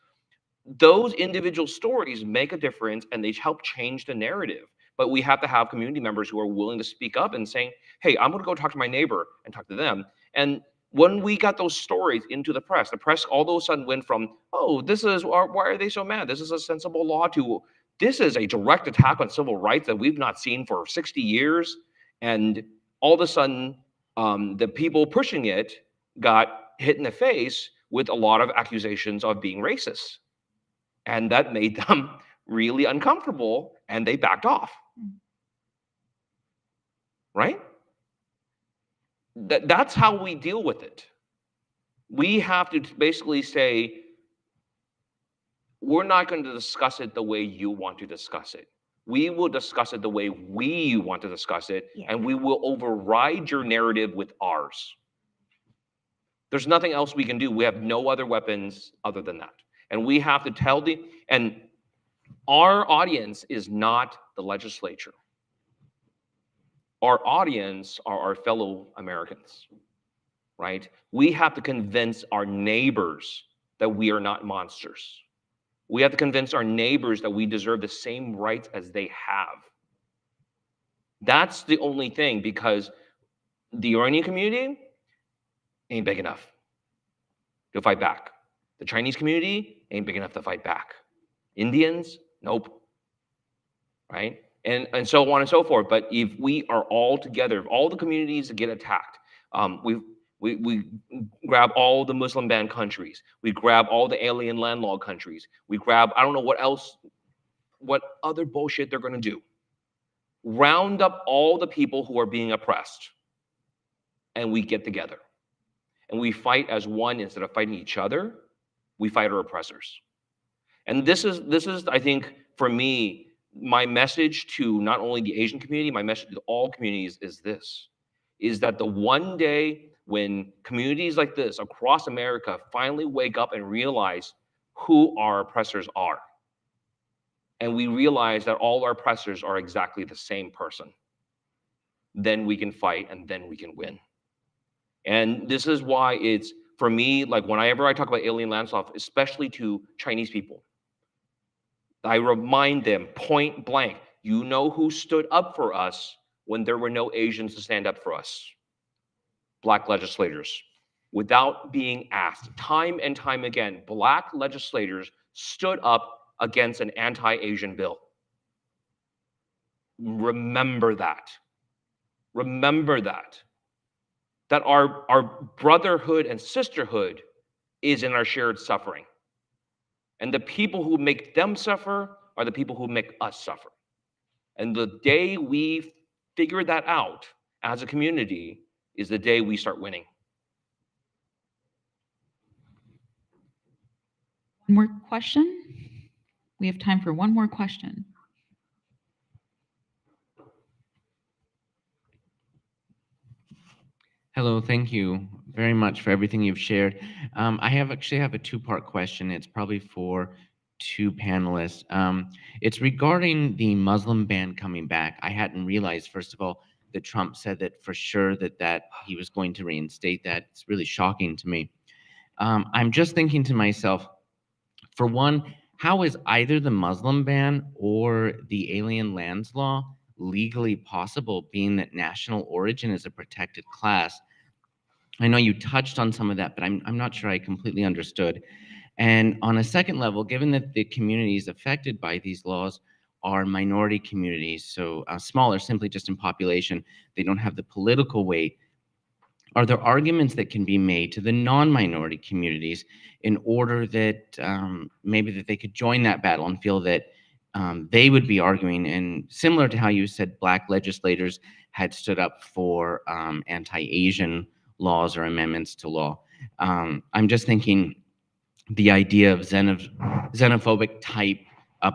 those individual stories make a difference and they help change the narrative. But we have to have community members who are willing to speak up and saying, hey, I'm going to go talk to my neighbor and talk to them. And when we got those stories into the press all of a sudden went from, oh, why are they so mad? This is a sensible law, to this is a direct attack on civil rights that we've not seen for 60 years. And all of a sudden, the people pushing it got hit in the face with a lot of accusations of being racist. And that made them really uncomfortable, and they backed off. Right? That's how we deal with it. We have to basically say, we're not going to discuss it the way you want to discuss it. We will discuss it the way we want to discuss it, and we will override your narrative with ours. There's nothing else we can do. We have no other weapons other than that. And we have to tell and our audience is not the legislature. Our audience are our fellow Americans, right? We have to convince our neighbors that we are not monsters. We have to convince our neighbors that we deserve the same rights as they have. That's the only thing, because the Iranian community ain't big enough to fight back. The Chinese community ain't big enough to fight back. Indians, nope. Right? And so on and so forth. But if we are all together, if all the communities that get attacked, we grab all the Muslim banned countries, we grab all the alien land law countries, we grab, I don't know what else, what other bullshit they're going to do. Round up all the people who are being oppressed, and we get together. And we fight as one. Instead of fighting each other, we fight our oppressors. And this is, I think, for me, my message to not only the Asian community, my message to all communities is this, is that the one day when communities like this across America finally wake up and realize who our oppressors are. And we realize that all our oppressors are exactly the same person. Then we can fight and then we can win. And this is why it's, for me, like whenever I talk about alien lands law, especially to Chinese people, I remind them point blank, you know who stood up for us when there were no Asians to stand up for us? Black legislators. Without being asked, time and time again, Black legislators stood up against an anti-Asian bill. Remember that. Remember that. That our brotherhood and sisterhood is in our shared suffering. And the people who make them suffer are the people who make us suffer. And the day we figure that out as a community is the day we start winning. One more question? We have time for one more question. Hello, thank you very much for everything you've shared. I actually have a two-part question. It's probably for two panelists. It's regarding the Muslim ban coming back. I hadn't realized, first of all, that Trump said that for sure that he was going to reinstate that. It's really shocking to me. I'm just thinking to myself, for one, how is either the Muslim ban or the alien lands law legally possible, being that national origin is a protected class? I know you touched on some of that, but I'm not sure I completely understood. And on a second level, given that the communities affected by these laws are minority communities, so smaller simply just in population, they don't have the political weight, are there arguments that can be made to the non-minority communities in order that maybe that they could join that battle and feel that they would be arguing, and similar to how you said Black legislators had stood up for anti-Asian laws or amendments to law. I'm just thinking the idea of xenophobic type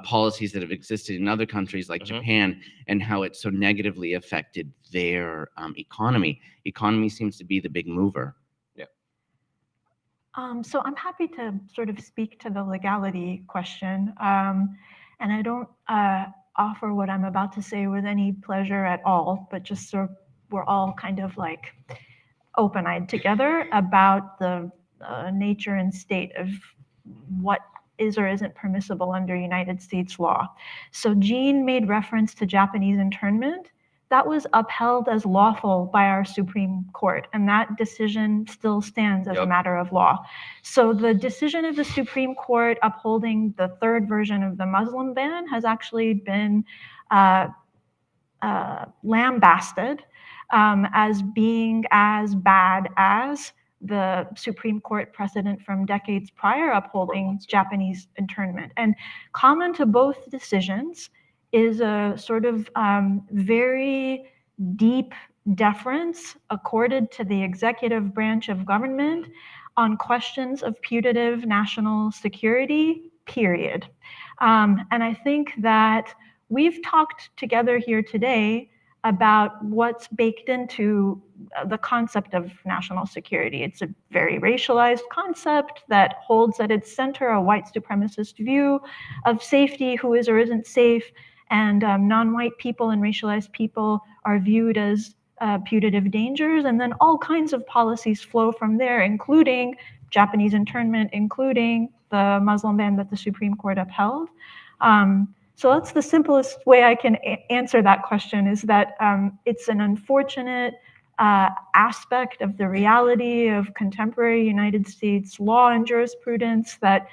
policies that have existed in other countries like Japan, and how it so negatively affected their economy. Economy seems to be the big mover. Yeah. So I'm happy to sort of speak to the legality question. And I don't offer what I'm about to say with any pleasure at all, but just so we're all kind of like open-eyed together about the nature and state of what is or isn't permissible under United States law. So Jean made reference to Japanese internment. That was upheld as lawful by our Supreme Court, and that decision still stands as a matter of law. So the decision of the Supreme Court upholding the third version of the Muslim ban has actually been lambasted as being as bad as the Supreme Court precedent from decades prior upholding Japanese internment. And common to both decisions is a sort of very deep deference accorded to the executive branch of government on questions of putative national security, period. And I think that we've talked together here today about what's baked into the concept of national security. It's a very racialized concept that holds at its center a white supremacist view of safety, who is or isn't safe, and non-white people and racialized people are viewed as putative dangers, and then all kinds of policies flow from there, including Japanese internment, including the Muslim ban that the Supreme Court upheld. So that's the simplest way I can answer that question, is that it's an unfortunate aspect of the reality of contemporary United States law and jurisprudence that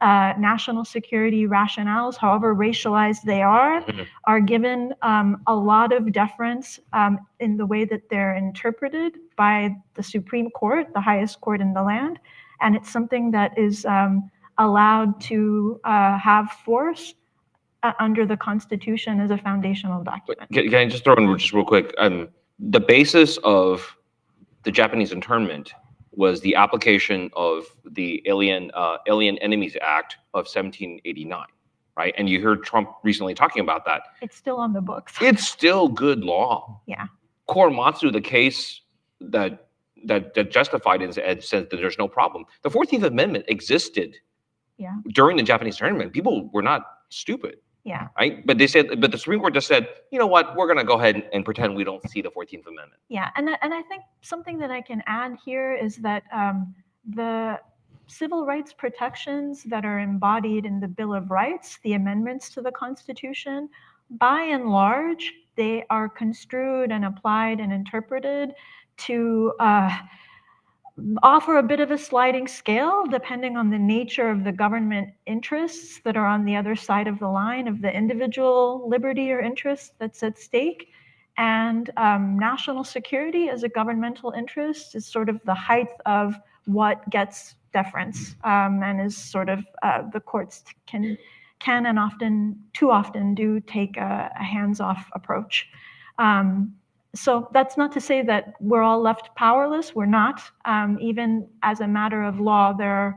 national security rationales, however racialized they are given a lot of deference in the way that they're interpreted by the Supreme Court, the highest court in the land. And it's something that is allowed to have force under the Constitution as a foundational document. Can I just throw in just real quick? The basis of the Japanese internment was the application of the Alien Enemies Act of 1789, right? And you heard Trump recently talking about that. It's still on the books. It's still good law. Yeah. Korematsu, the case that that justified it and said that there's no problem. The 14th Amendment existed Yeah. during the Japanese internment. People were not stupid, Yeah. right? But but the Supreme Court just said, you know what, we're going to go ahead and pretend we don't see the 14th Amendment. Yeah, and I think something that I can add here is that the civil rights protections that are embodied in the Bill of Rights, the amendments to the Constitution, by and large, they are construed and applied and interpreted to offer a bit of a sliding scale depending on the nature of the government interests that are on the other side of the line of the individual liberty or interest that's at stake. And national security as a governmental interest is sort of the height of what gets deference and is sort of the courts can and often, too often, do take a hands-off approach. So that's not to say that we're all left powerless. We're not. Even as a matter of law, there are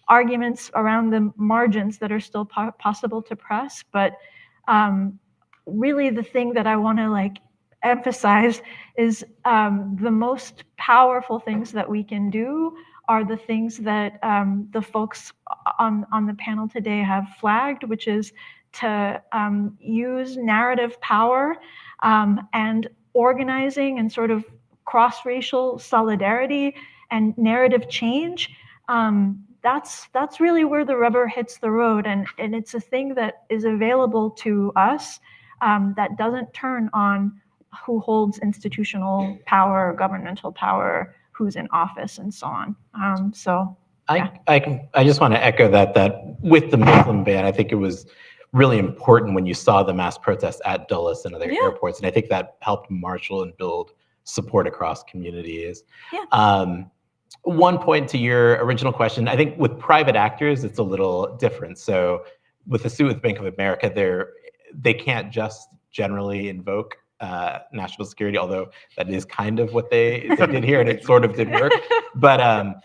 arguments around the margins that are still possible to press. But really, the thing that I want to emphasize is the most powerful things that we can do are the things that the folks on the panel today have flagged, which is to use narrative power and organizing and sort of cross-racial solidarity and narrative change. That's really where the rubber hits the road, and it's a thing that is available to us that doesn't turn on who holds institutional power, governmental power, who's in office, and so on. I just want to echo that with the Muslim ban, I think it was really important when you saw the mass protests at Dulles and other airports, and I think that helped marshal and build support across communities. One point to your original question, I think with private actors, it's a little different. So with the suit with Bank of America, they can't just generally invoke national security, although that is kind of what they did here, and it sort of did work. But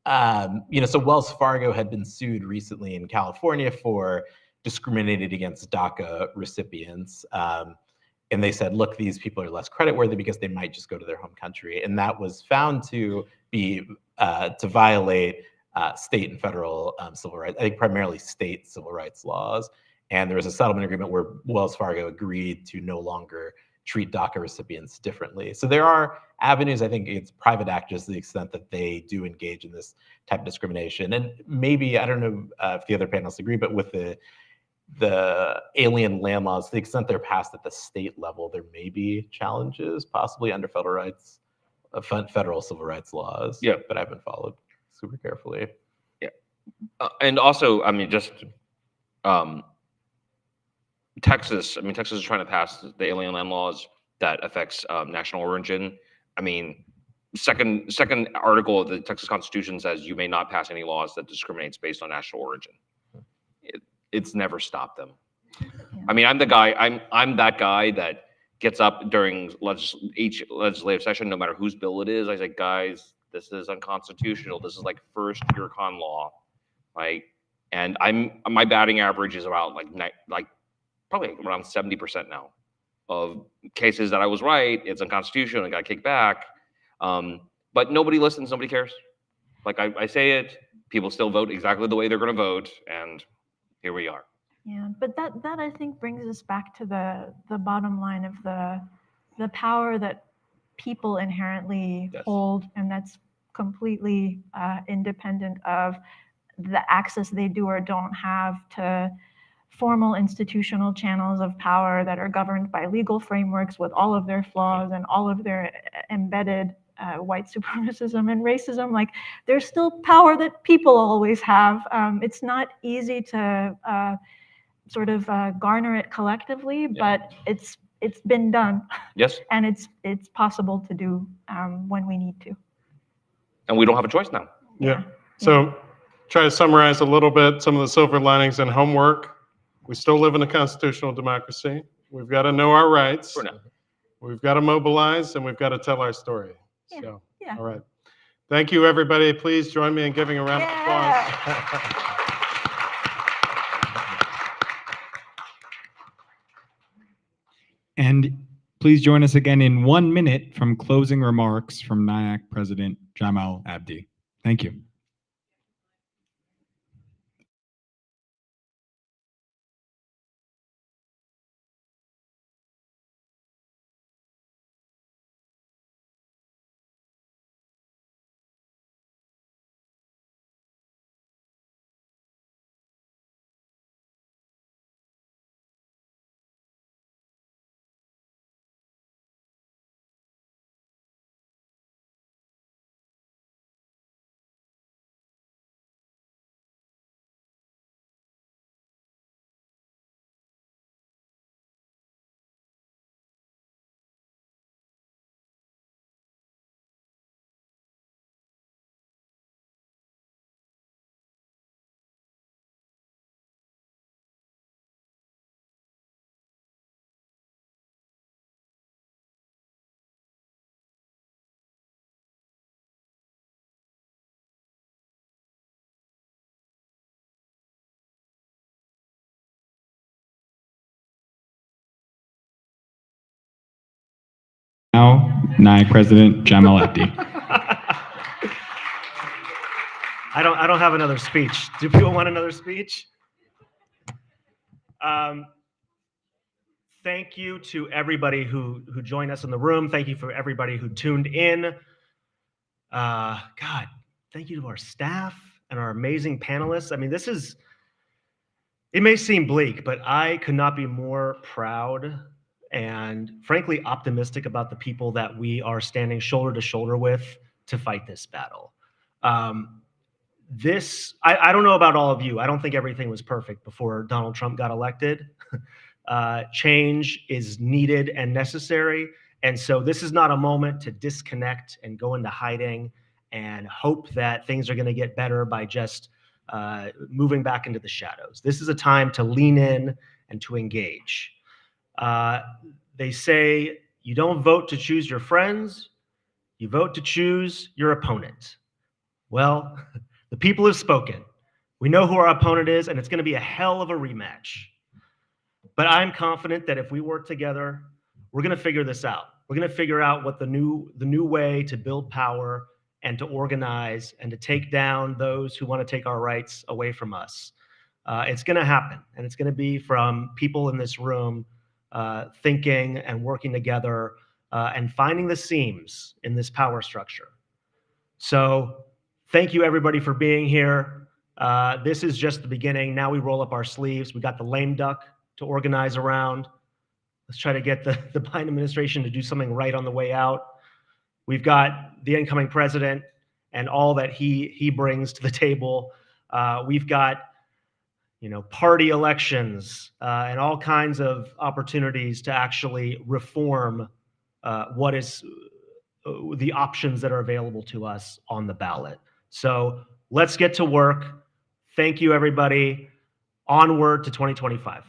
so Wells Fargo had been sued recently in California for discriminated against DACA recipients. And they said, look, these people are less creditworthy because they might just go to their home country. And that was found to be to violate state and federal civil rights, I think primarily state civil rights laws. And there was a settlement agreement where Wells Fargo agreed to no longer treat DACA recipients differently. So there are avenues, I think it's private actors to the extent that they do engage in this type of discrimination. And maybe, I don't know if the other panelists agree, but with the alien land laws, to the extent they're passed at the state level, there may be challenges possibly under federal civil rights laws. Yeah. But I haven't followed super carefully. Yeah. And also, I mean, just Texas is trying to pass the alien land laws that affects national origin. I mean, second article of the Texas Constitution says you may not pass any laws that discriminates based on national origin. It's never stopped them. Yeah. I mean, I'm that guy that gets up during each legislative session, no matter whose bill it is. I say, guys, this is unconstitutional. This is like first year con law, right? And my batting average is about like probably around 70% now of cases that I was right. It's unconstitutional and got kicked back. But nobody listens. Nobody cares. Like I say it, people still vote exactly the way they're going to vote, and here we are. Yeah, but that I think brings us back to the bottom line of the power that people inherently hold, and that's completely independent of the access they do or don't have to formal institutional channels of power that are governed by legal frameworks with all of their flaws and all of their embedded white supremacism and racism. Like, there's still power that people always have. It's not easy to sort of garner it collectively, but it's been done. Yes. And it's possible to do when we need to. And we don't have a choice now. Yeah. So try to summarize a little bit some of the silver linings and homework. We still live in a constitutional democracy. We've got to know our rights. For now. We've got to mobilize, and we've got to tell our story. Yeah. So, yeah. All right. Thank you, everybody. Please join me in giving a round of applause. And Please join us again in 1 minute from closing remarks from NIAC President Jamal Abdi. Thank you. Now, NIAC President Jamal Abdi. I don't have another speech. Do people want another speech? Thank you to everybody who joined us in the room. Thank you for everybody who tuned in. God, thank you to our staff and our amazing panelists. I mean, it may seem bleak, but I could not be more proud and frankly optimistic about the people that we are standing shoulder to shoulder with to fight this battle. I don't know about all of you. I don't think everything was perfect before Donald Trump got elected. Change is needed and necessary. And so this is not a moment to disconnect and go into hiding and hope that things are going to get better by just moving back into the shadows. This is a time to lean in and to engage. They say you don't vote to choose your friends, you vote to choose your opponent. Well, the people have spoken. We know who our opponent is, and it's going to be a hell of a rematch. But I'm confident that if we work together, we're going to figure this out. We're going to figure out what the new way to build power and to organize and to take down those who want to take our rights away from us. It's going to happen, and it's going to be from people in this room thinking and working together and finding the seams in this power structure. So thank you, everybody, for being here. This is just the beginning. Now we roll up our sleeves. We got the lame duck to organize around. Let's try to get the Biden administration to do something right on the way out. We've got the incoming president and all that he brings to the table. We've got party elections and all kinds of opportunities to actually reform what is the options that are available to us on the ballot. So let's get to work. Thank you, everybody. Onward to 2025.